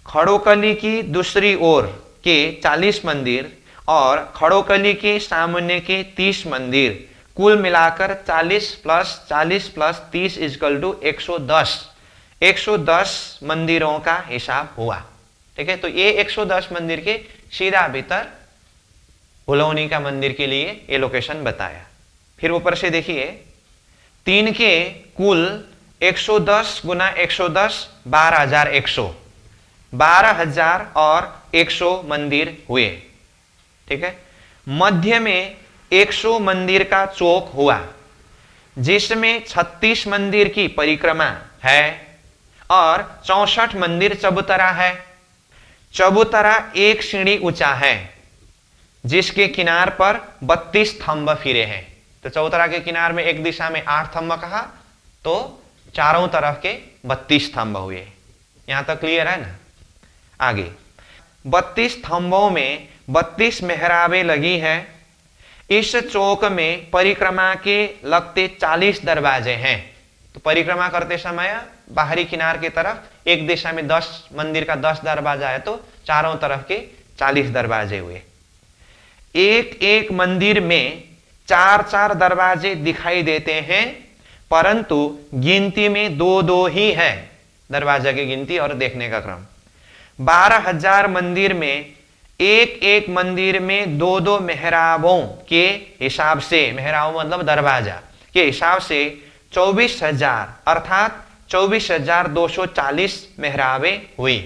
खड़ोकली की दूसरी ओर के 40 मंदिर और खड़ोकली के सामने के 30 मंदिर, कुल मिलाकर 40 प्लस 40 प्लस 30 इक्वल टू 110, 110 मंदिरों का हिसाब हुआ। ठीक है, तो ये 110 मंदिर के सीधा भीतर भुलौनी का मंदिर के लिए ये लोकेशन बताया। फिर ऊपर से देखिए, 3 के कुल 110 गुना 110 12,100, 12,000 और 100 मंदिर हुए। ठीक है, मध्य में 100 मंदिर का चौक हुआ जिसमें 36 मंदिर की परिक्रमा है और 64 मंदिर चबूतरा है। चबूतरा 1 सीढ़ी ऊंचा है जिसके किनार पर 32 थंब फिरे हैं। तो चबूतरा के किनार में एक दिशा में 8 थंब कहा, तो चारों तरफ के 32 थंब हुए। यहां तक क्लियर है ना। आगे 32 थंबों में 32 मेहराबें लगी है। इस चौक में परिक्रमा के लगते 40 दरवाजे हैं। तो परिक्रमा करते समय बाहरी किनार की तरफ एक दिशा में 10 मंदिर का 10 दरवाजा है, तो चारों तरफ के 40 दरवाजे हुए। एक एक मंदिर में 4-4 दरवाजे दिखाई देते हैं, परंतु गिनती में 2-2 ही है। दरवाजा की गिनती और देखने का क्रम। 12,000 मंदिर में एक एक मंदिर में 2-2 मेहराबों के हिसाब से, मेहराब मतलब दरवाजा के हिसाब से 24,000 अर्थात 24,240 मेहराबें हुई।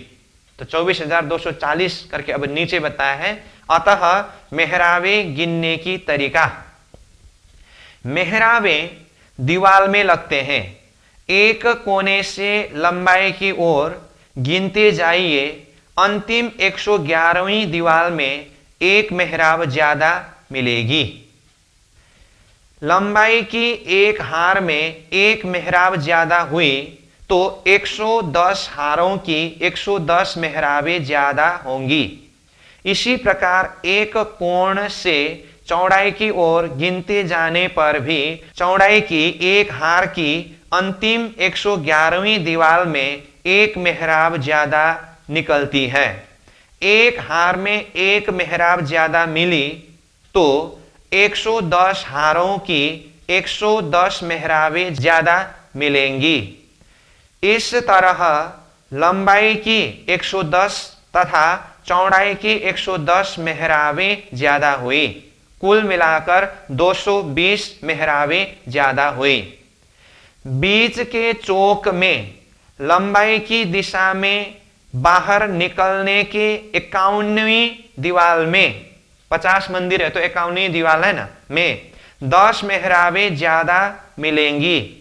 तो 24,240 करके अब नीचे बताया है। अतः मेहराबें गिनने की तरीका, मेहराबें दीवार में लगते हैं। एक कोने से लंबाई की ओर गिनते जाइए, अंतिम 111वीं दीवार में एक मेहराब ज्यादा मिलेगी। लंबाई की एक हार में एक मेहराब ज्यादा हुई तो 110 हारों की 110 मेहराबें ज्यादा होंगी। इसी प्रकार एक कोण से चौड़ाई की ओर गिनते जाने पर भी चौड़ाई की एक हार की अंतिम 111वीं दीवार में एक मेहराब ज्यादा निकलती है। एक हार में एक मेहराब ज्यादा मिली तो 110 हारों की 110 मेहराबें ज्यादा मिलेंगी। इस तरह लंबाई की 110 तथा चौड़ाई की 110 मेहराबें ज्यादा हुई। कुल मिलाकर 220 मेहराबें ज्यादा हुई। बीच के चौक में लंबाई की दिशा में बाहर निकलने के 51वीं दीवार में 50 मंदिर है तो 51वीं दीवार है ना में 10 मेहराबें ज्यादा मिलेंगी।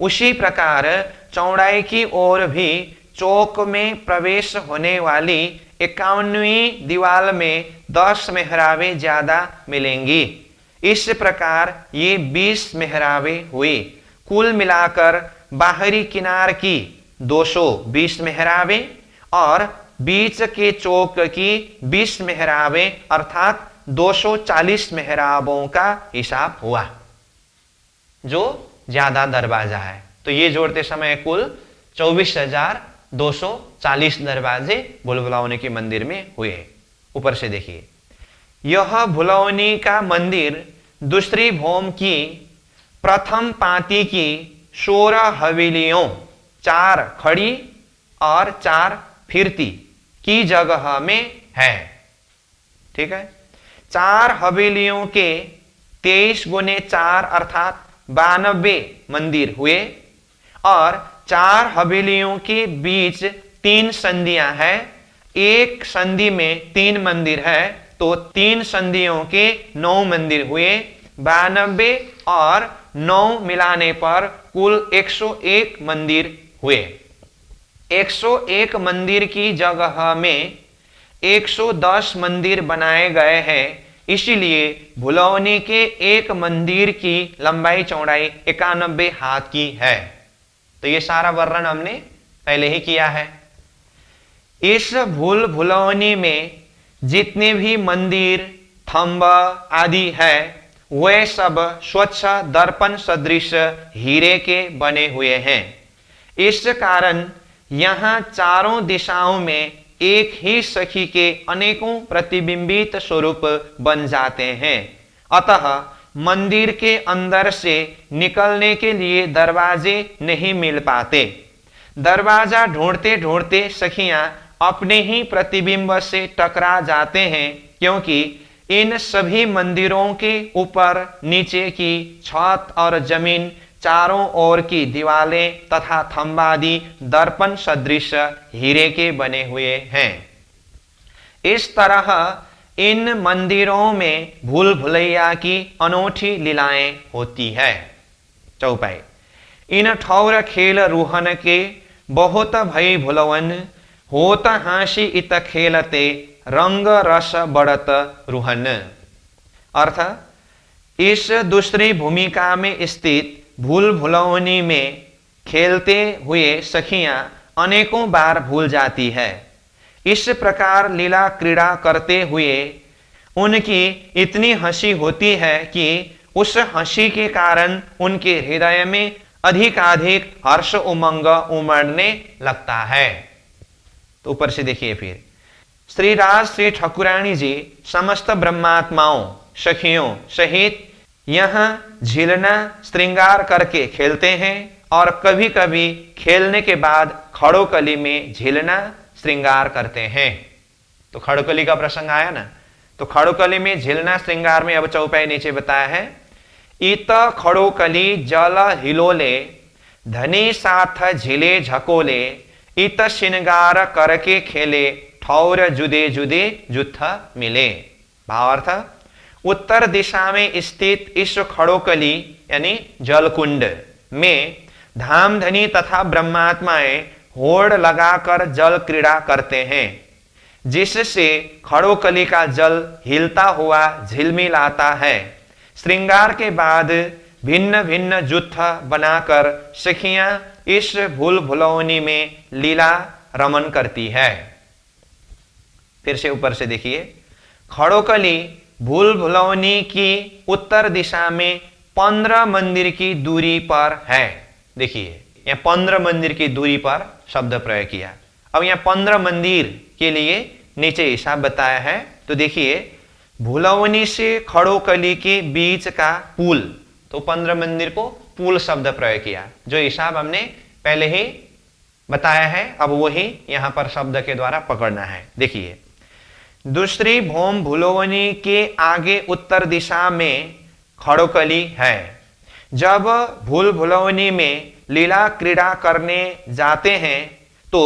उसी प्रकार चौड़ाई की ओर भी चौक में प्रवेश होने वाली 51वीं दीवार में 10 मेहराबें ज्यादा मिलेंगी। इस प्रकार ये 20 मेहराबें हुई। कुल मिलाकर बाहरी किनार की 220 मेहराबें और बीच के चौक की 20 मेहराबें अर्थात 240 मेहराबों का हिसाब हुआ, जो ज्यादा दरवाजा है। तो ये जोड़ते समय कुल 24,240 दरवाजे भुलभुलौनी के मंदिर में हुए। ऊपर से देखिए, यह भुलौनी का मंदिर दूसरी भौम की प्रथम पांति की 16 हवेलियों, 4 खड़ी और 4 फिरती की जगह में है। ठीक है, 4 हवेलियों के 23 गुने 4 अर्थात 92 मंदिर हुए और 4 हवेलियों के बीच 3 संधियां हैं। एक संधि में 3 मंदिर है तो 3 संधियों के 9 मंदिर हुए। 92 और 9 मिलाने पर कुल 101 मंदिर हुए। 101 मंदिर की जगह में 110 मंदिर बनाए गए हैं। इसीलिए भुलौनी के एक मंदिर की लंबाई चौड़ाई 91 हाथ की है। तो ये सारा वर्णन हमने पहले ही किया है। इस भुलभुलौनी में जितने भी मंदिर, थंब आदि है वे सब स्वच्छ दर्पण सदृश हीरे के बने हुए हैं। इस कारण यहाँ चारों दिशाओं में एक ही सखी के अनेकों प्रतिबिंबित स्वरूप बन जाते हैं। अतः मंदिर के अंदर से निकलने के लिए दरवाजे नहीं मिल पाते। दरवाजा ढूंढते ढूंढते सखियां अपने ही प्रतिबिंब से टकरा जाते हैं, क्योंकि इन सभी मंदिरों के ऊपर नीचे की छत और जमीन, चारों ओर की दीवारें तथा थंबादि दर्पण सदृश हीरे के बने हुए हैं। इस तरह इन मंदिरों में भूल भुलैया की अनोखी लीलाएं होती है। चौपाई, इन ठौर खेल रूहन के बहुत भई भुलवन, होत हासी इत खेलते रंग रस बढ़त रूहन। अर्थ, इस दूसरी भूमिका में स्थित भूल भुलौनी में खेलते हुए सखियां अनेकों बार भूल जाती है। इस प्रकार लीला क्रीड़ा करते हुए उनकी इतनी हंसी होती है कि उस हंसी के कारण उनके हृदय में अधिकाधिक हर्ष उमंग उमड़ने लगता है। तो ऊपर से देखिए फिर, श्री राज श्री ठाकुरानी जी समस्त ब्रह्मात्माओं सखियों सहित यहाँ झिलना श्रृंगार करके खेलते हैं और कभी कभी खेलने के बाद खड़ोकली में झिलना श्रृंगार करते हैं। तो खड़ोकली का प्रसंग आया ना, तो खड़ोकली में झिलना श्रृंगार में अब चौपाई नीचे बताया है। इत खड़ोकली जल हिलोले, धनी साथ झिले झकोले, इत श्रृंगार करके खेले, ठौर जुदे जुदे जुथ मिले। भावार्थ, उत्तर दिशा में स्थित इस खड़ोकली यानी जलकुंड में धामधनी तथा ब्रह्मात्माएं होड़ लगाकर जल क्रीड़ा करते हैं, जिससे खड़ोकली का जल हिलता हुआ झिलमिलाता है। श्रृंगार के बाद भिन्न भिन्न जुत्थ बनाकर सखियां इस भूल भुलौनी में लीला रमन करती है। फिर से ऊपर से देखिए, खड़ोकली भूल भुलौनी की उत्तर दिशा में 15 मंदिर की दूरी पर है। देखिए यहाँ 15 मंदिर की दूरी पर शब्द प्रयोग किया। अब यहाँ 15 मंदिर के लिए नीचे हिसाब बताया है। तो देखिए, भुलौनी से खड़ोकली के बीच का पुल, तो 15 मंदिर को पुल शब्द प्रयोग किया। जो हिसाब हमने पहले ही बताया है, अब वही यहां पर शब्द के द्वारा पकड़ना है। देखिए, दूसरी भौम भुलौनी के आगे उत्तर दिशा में खड़ोकली है। जब भूल भुलौनी में लीला क्रीड़ा करने जाते हैं तो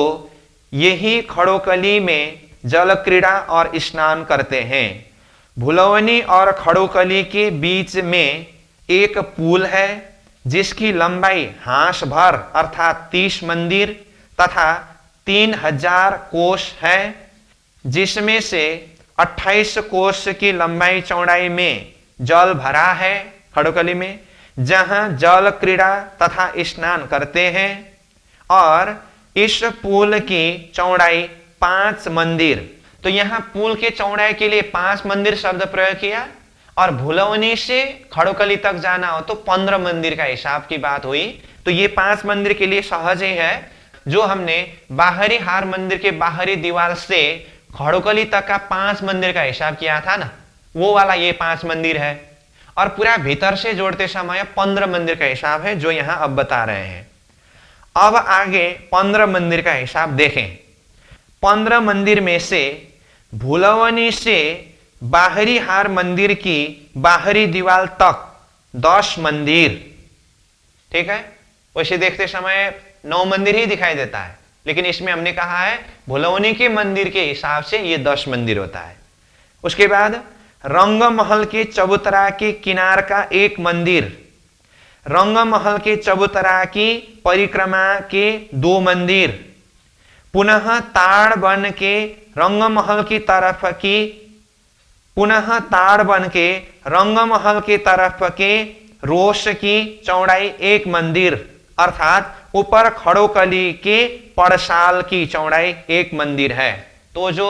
यही खड़ोकली में जल क्रीड़ा और स्नान करते हैं। भुलौनी और खड़ोकली के बीच में एक पुल है जिसकी लंबाई हांस भर अर्थात 30 मंदिर तथा 3000 कोस है, जिसमें से 28 कोस की लंबाई चौड़ाई में जल भरा है खड़ोकली में, जहां जल क्रीड़ा तथा स्नान करते हैं। और इस पुल की चौड़ाई 5 मंदिर, तो यहां पुल के चौड़ाई के लिए 5 मंदिर शब्द प्रयोग किया। और भुलौनी से खड़ोकली तक जाना हो तो 15 मंदिर का हिसाब की बात हुई। तो ये 5 मंदिर के लिए सहज ही है। जो हमने बाहरी हार मंदिर के बाहरी दीवार से खड़ोकली तक का 5 मंदिर का हिसाब किया था ना, वो वाला ये 5 मंदिर है। और पूरा भीतर से जोड़ते समय 15 मंदिर का हिसाब है जो यहां अब बता रहे हैं। अब आगे 15 मंदिर का हिसाब देखें। 15 मंदिर में से भुलौनी से बाहरी हार मंदिर की बाहरी दीवार तक 10 मंदिर, ठीक है। वैसे देखते समय 9 मंदिर ही दिखाई देता है, लेकिन इसमें हमने कहा है भुलौनी के मंदिर के हिसाब से ये 10 मंदिर होता है। उसके बाद रंग महल के चबूतरा के किनार का एक मंदिर, रंग महल के चबूतरा की परिक्रमा के 2 मंदिर, पुनः ताड़ बन के रंग महल की तरफ की, पुनः ताड़ बन के रंग महल की तरफ के रोश की चौड़ाई 1 मंदिर, अर्थात ऊपर खड़ोकली के पड़साल की चौड़ाई 1 मंदिर है। तो जो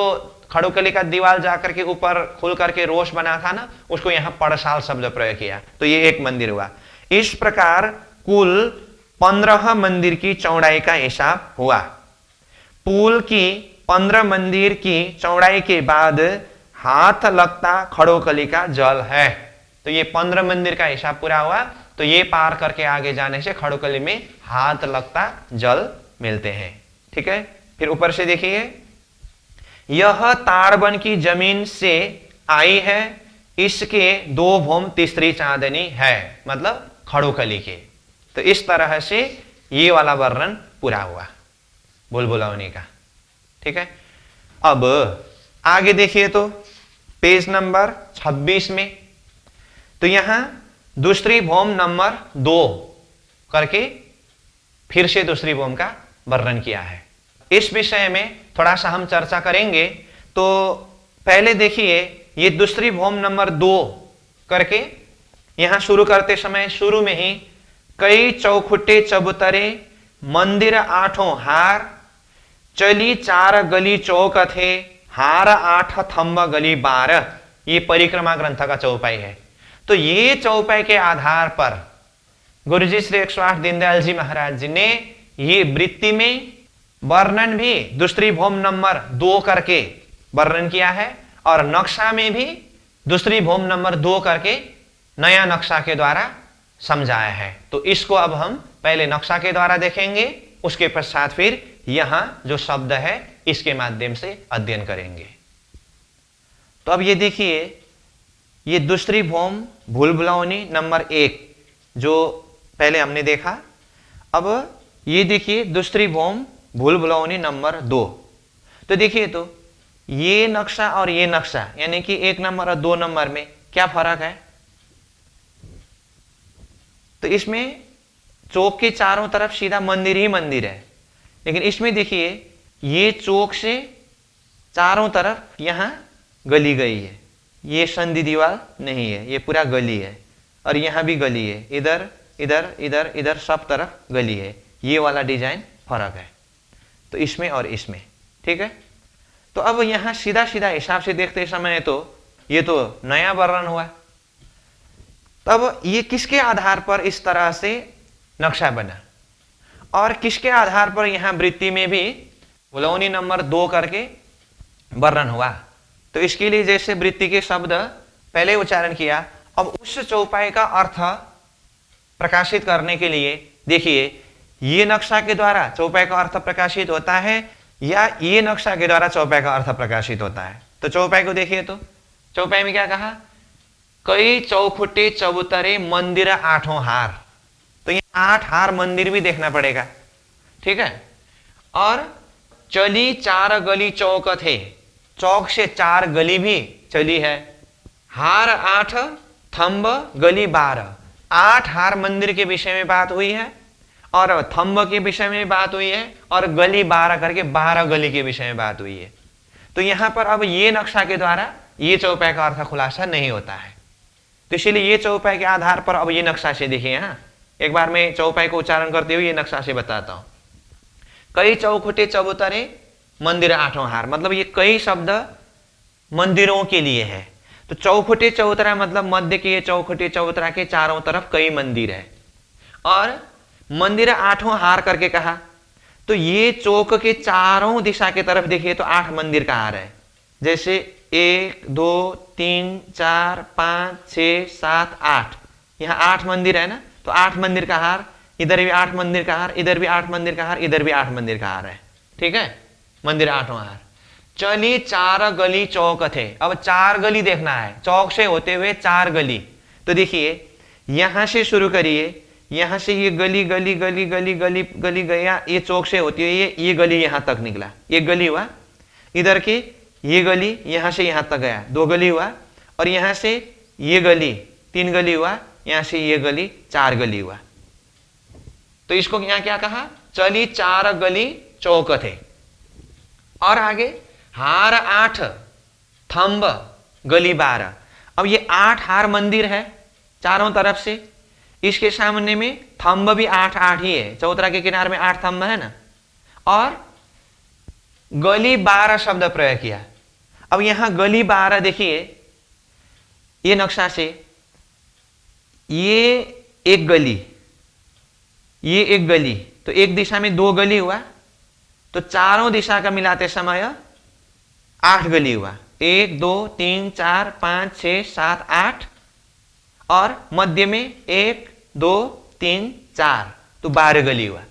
खड़ोकली का दीवार जाकर के ऊपर खुल करके रोश बना था ना, उसको यहां पड़साल शब्द प्रयोग किया, तो ये 1 मंदिर हुआ। इस प्रकार कुल 15 मंदिर की चौड़ाई का हिसाब हुआ। पुल की 15 मंदिर की चौड़ाई के बाद हाथ लगता खड़ोकली का जल है। तो ये 15 मंदिर का हिसाब पूरा हुआ। तो ये पार करके आगे जाने से खड़ोकली में हाथ लगता जल मिलते हैं, ठीक है। फिर ऊपर से देखिए, यह ताड़बन की जमीन से आई है, इसके 2 भौम तीसरी चांदनी है, मतलब खड़ोकली के। तो इस तरह से ये वाला वर्णन पूरा हुआ भूल भुलौनी का, ठीक है। अब आगे देखिए तो पेज नंबर 26 में, तो यहां दूसरी भौम नंबर 2 करके फिर से दूसरी भौम का वर्णन किया है। इस विषय में थोड़ा सा हम चर्चा करेंगे। तो पहले देखिए, ये दूसरी भौम नंबर 2 करके यहां शुरू करते समय शुरू में ही कई चौखुट्टे चबूतरे, मंदिर 8 हार, चली 4 गली चौक थे, हार 8 थंब गली 12, ये परिक्रमा ग्रंथ का चौपाई है। तो ये चौपाई के आधार पर गुरुजी श्री 108 दीनदयाल जी महाराज जी ने ये वृत्ति में वर्णन भी दूसरी भौम नंबर 2 करके वर्णन किया है, और नक्शा में भी दूसरी भौम नंबर 2 करके नया नक्शा के द्वारा समझाया है। तो इसको अब हम पहले नक्शा के द्वारा देखेंगे, उसके पश्चात फिर यहां जो शब्द है इसके माध्यम से अध्ययन करेंगे। तो अब ये देखिए, ये दूसरी भौम भूल भुलौनी नंबर 1 जो पहले हमने देखा। अब ये देखिए दूसरी भौम भूल भुलौनी नंबर 2। तो देखिए, तो ये नक्शा और ये नक्शा यानी कि 1 नंबर और 2 नंबर में क्या फर्क है? तो इसमें चौक के चारों तरफ सीधा मंदिर ही मंदिर है, लेकिन इसमें देखिए ये चौक से चारों तरफ यहां गली गई है, ये संधि दीवार नहीं है, ये पूरा गली है, और यहां भी गली है, इधर इधर इधर इधर सब तरफ गली है। ये वाला डिजाइन फर्क है तो इसमें और इसमें, ठीक है। तो अब यहां सीधा सीधा हिसाब से देखते समय तो ये तो नया वर्णन हुआ। तब ये किसके आधार पर इस तरह से नक्शा बना और किसके आधार पर यहां वृत्ति में भी भुलौनी नंबर 2 करके वर्णन हुआ? तो इसके लिए जैसे वृत्ति के शब्द पहले उच्चारण किया, अब उस चौपाई का अर्थ प्रकाशित करने के लिए देखिए ये नक्शा के द्वारा चौपाई का अर्थ प्रकाशित होता है या ये नक्शा के द्वारा चौपाई का अर्थ प्रकाशित होता है। तो चौपाई को देखिए, तो चौपाई में क्या कहा? कई चौखुटे चबूतरे मंदिर आठों हार। तो ये 8 हार मंदिर भी देखना पड़ेगा, ठीक है। और चली 4 गली चौक थे, चौक से 4 गली भी चली है। हार 8 थंब गली 12, 8 हार मंदिर के विषय में बात हुई है और थंब के विषय में बात हुई है और गली 12 करके 12 गली के विषय में बात हुई है। तो यहां पर अब ये नक्शा के द्वारा ये चौपाई का अर्थ खुलासा नहीं होता है। तो इसीलिए ये चौपाई के आधार पर अब ये नक्शा से देखिए, यहाँ एक बार मैं चौपाई को उच्चारण करते हुए ये नक्शा से बताता हूं। कई चौखुटे चबूतरे मंदिर आठों हार, मतलब ये कई शब्द मंदिरों के लिए है। तो चौखुटे चबूतरा मतलब मध्य के चौखुटे चबूतरा के चारों तरफ कई मंदिर है और मंदिर आठों हार करके कहा। तो ये चौक के चारों दिशा के तरफ देखिए तो 8 मंदिर का हार है। जैसे 1 2 3 4 5 6 7 8, यहाँ 8 मंदिर है ना, तो 8 मंदिर का हार, इधर भी 8 मंदिर का हार, इधर भी 8 मंदिर का हार, इधर भी 8 मंदिर का हार है, ठीक है। मंदिर आठों हार। चली 4 गली चौक थे, अब 4 गली देखना है, चौक से होते हुए 4 गली। तो देखिए यहां से शुरू करिए, यहां से ये गली गली गली गली गली गली गया, ये चौक से होती हुई ये गली यहां तक निकला, ये गली हुआ। इधर की ये गली यहां से यहां तक गया, 2 गली हुआ। और यहां से ये गली 3 गली हुआ, यहां से ये गली 4 गली हुआ। तो इसको यहां क्या कहा? चली 4 गली चौक थे। और आगे हार 8 थंब गली 12। अब ये 8 हार मंदिर है चारों तरफ से, इसके सामने में थंब भी 8 8 ही है, चौतरा के किनारे में 8 थंब है ना। और गली 12 शब्द प्रयोग किया। अब यहां गली 12 देखिए, ये नक्शा से ये एक गली, ये एक गली, तो एक दिशा में 2 गली हुआ, तो चारों दिशा का मिलाते समय 8 गली हुआ। 1 2 3 4 5 6 7 8 और मध्य में 1 2 3 4, तो 12 गली हुआ।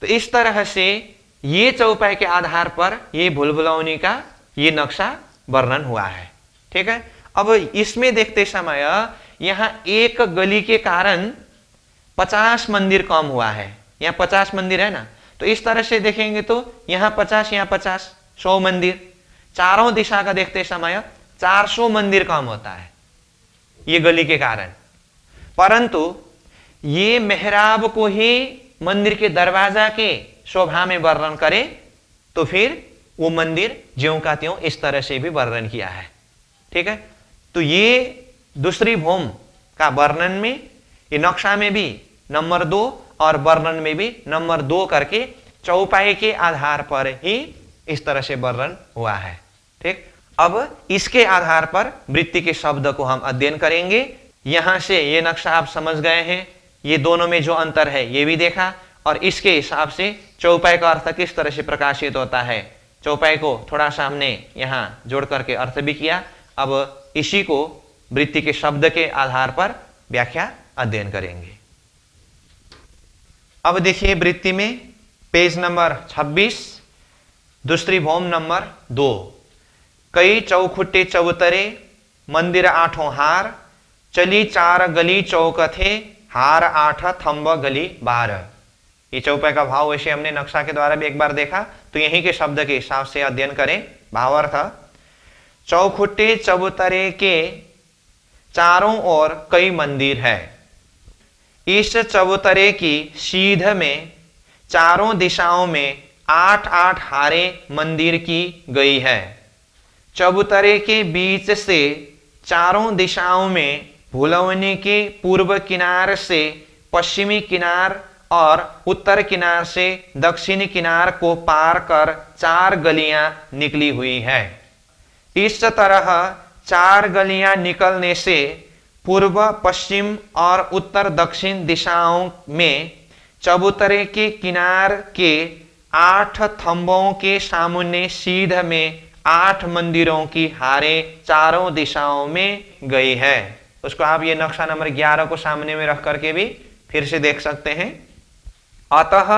तो इस तरह से ये चौपाई के आधार पर ये भूल-भुलैया का ये नक्शा वर्णन हुआ है, ठीक है। अब इसमें देखते समय यहां एक गली के कारण 50 मंदिर कम हुआ है, यहाँ 50 मंदिर है ना, तो इस तरह से देखेंगे तो यहाँ 50 यहाँ 50, 100 मंदिर। चारों दिशा का देखते समय 400 मंदिर कम होता है ये गली के कारण। परंतु ये मेहराब को ही मंदिर के दरवाजा के शोभा में वर्णन करे तो फिर वो मंदिर ज्यों का त्यों इस तरह से भी वर्णन किया है, ठीक है। तो ये दूसरी भूम का वर्णन में, ये नक्शा में भी नंबर 2 और वर्णन में भी नंबर 2 करके चौपाई के आधार पर ही इस तरह से वर्णन हुआ है, ठीक। अब इसके आधार पर वृत्ति के शब्द को हम अध्ययन करेंगे। यहां से ये नक्शा आप समझ गए हैं, ये दोनों में जो अंतर है ये भी देखा, और इसके हिसाब से चौपाई का अर्थ किस तरह से प्रकाशित होता है, चौपाई को थोड़ा सा हमने यहां जोड़ करके अर्थ भी किया। अब इसी को वृत्ति के शब्द के आधार पर व्याख्या अध्ययन करेंगे। अब देखिए वृत्ति में पेज नंबर 26, दूसरी भौम नंबर 2। कई चौखुटे चबूतरे मंदिर आठों हार, चली 4 गली चौक थे, हार 8 थंब गली 12। ये चौपाई का भाव वैसे हमने नक्शा के द्वारा भी एक बार देखा, तो यहीं के शब्द के हिसाब से अध्ययन करें। भावार्थ, चौखुटे चबूतरे के चारों ओर कई मंदिर है। इस चबूतरे की सीध में चारों दिशाओं में 8-8 हारे मंदिर की गई है। चबूतरे के बीच से चारों दिशाओं में भुलवनी के पूर्व किनार से पश्चिमी किनार और उत्तर किनार से दक्षिणी किनार को पार कर 4 गलियां निकली हुई है। इस तरह 4 गलियां निकलने से पूर्व पश्चिम और उत्तर दक्षिण दिशाओं में चबूतरे के किनार के 8 थंबों के सामने सीध में 8 मंदिरों की हारे चारों दिशाओं में गई है। उसको आप ये नक्शा नंबर 11 को सामने में रख करके भी फिर से देख सकते हैं। अतः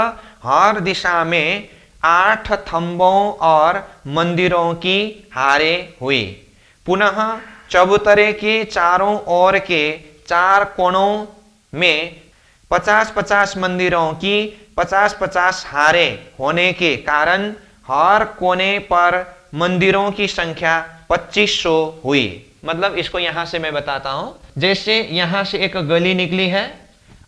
हर दिशा में 8 थंबों और मंदिरों की हारे हुई। पुनः चबूतरे के चारों ओर के 4 कोनों में 50-50 मंदिरों की 50-50 हारे होने के कारण हर कोने पर मंदिरों की संख्या 2500 हुई। मतलब इसको यहां से मैं बताता हूं, जैसे यहां से एक गली निकली है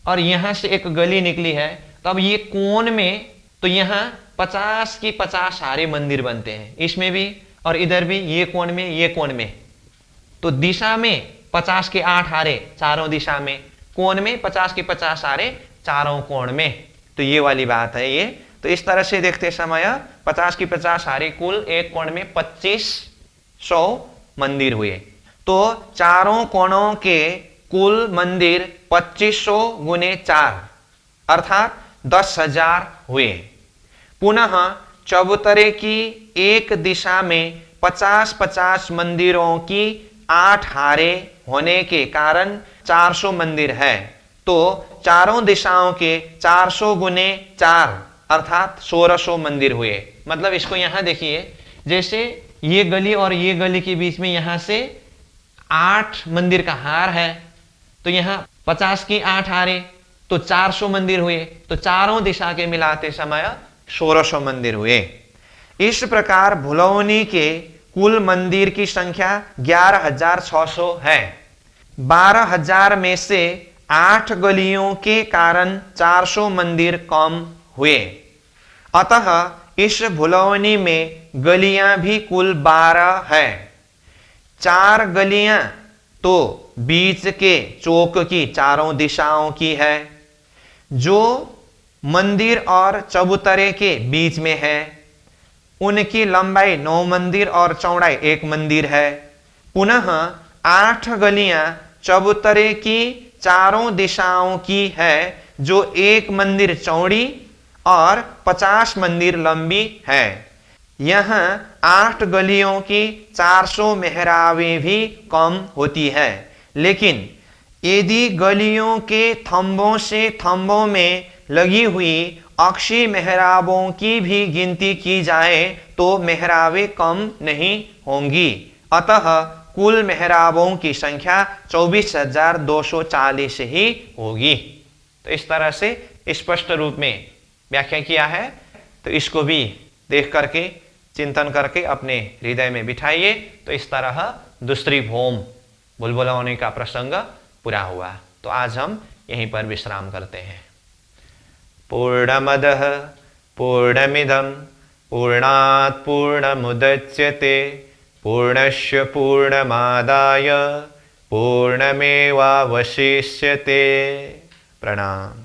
और यहां से एक गली निकली है, तब ये कोन में तो यहां 50 की 50 हारे मंदिर बनते हैं, इसमें भी और इधर भी, ये कोण में ये कोण में। तो दिशा में 50 के 8 हारे चारों दिशा में, कोण में 50 के 50 हारे चारों कोण में। तो ये वाली बात है ये। तो इस तरह से देखते समय 50 की 50 हारे कुल एक कोण में 2500 मंदिर हुए। तो चारों कोणों के कुल मंदिर 2500 गुने 4 अर्थात 10,000 हुए। पुनः चबूतरे की एक दिशा में 50-50 मंदिरों की 8 हारे होने के कारण 400 मंदिर है। तो चारों दिशाओं के 400 गुने 4 अर्थात 1600 मंदिर हुए। मतलब इसको यहां देखिए, जैसे ये गली और ये गली के बीच में यहां से 8 मंदिर का हार है, तो यहां 50 की 8 हारे तो 400 मंदिर हुए। तो चारों दिशा के मिलाते समय 1600 मंदिर हुए। इस प्रकार भुलवनी के कुल मंदिर की संख्या 11,600 है। 12,000 में से 8 गलियों के कारण 400 मंदिर कम हुए। अतः इस भुलवनी में गलियां भी कुल 12 है। 4 गलियां तो बीच के चौक की चारों दिशाओं की है, जो मंदिर और चबूतरे के बीच में है। उनकी लंबाई 9 मंदिर और चौड़ाई 1 मंदिर है। पुनः 8 गलियां चबूतरे की चारों दिशाओं की है, जो 1 मंदिर चौड़ी और 50 मंदिर लंबी है। यहां 8 गलियों की 400 मेहराबें भी कम होती है। लेकिन यदि गलियों के थंबों से थंबों में लगी हुई अक्षी मेहराबों की भी गिनती की जाए तो मेहराबें कम नहीं होंगी। अतः कुल मेहराबों की संख्या 24,240 ही होगी। तो इस तरह से स्पष्ट रूप में व्याख्या किया है। तो इसको भी देख करके चिंतन करके अपने हृदय में बिठाइए। तो इस तरह दूसरी भौम बुलबुला होने का प्रसंग पूरा हुआ। तो आज हम यहीं पर विश्राम करते हैं। पूर्णमदः पूर्णमिदं पूर्णात् पूर्णमुदच्यते पूर्णस्य पूर्णमादाय पूर्णमेवावशिष्यते। प्रणाम।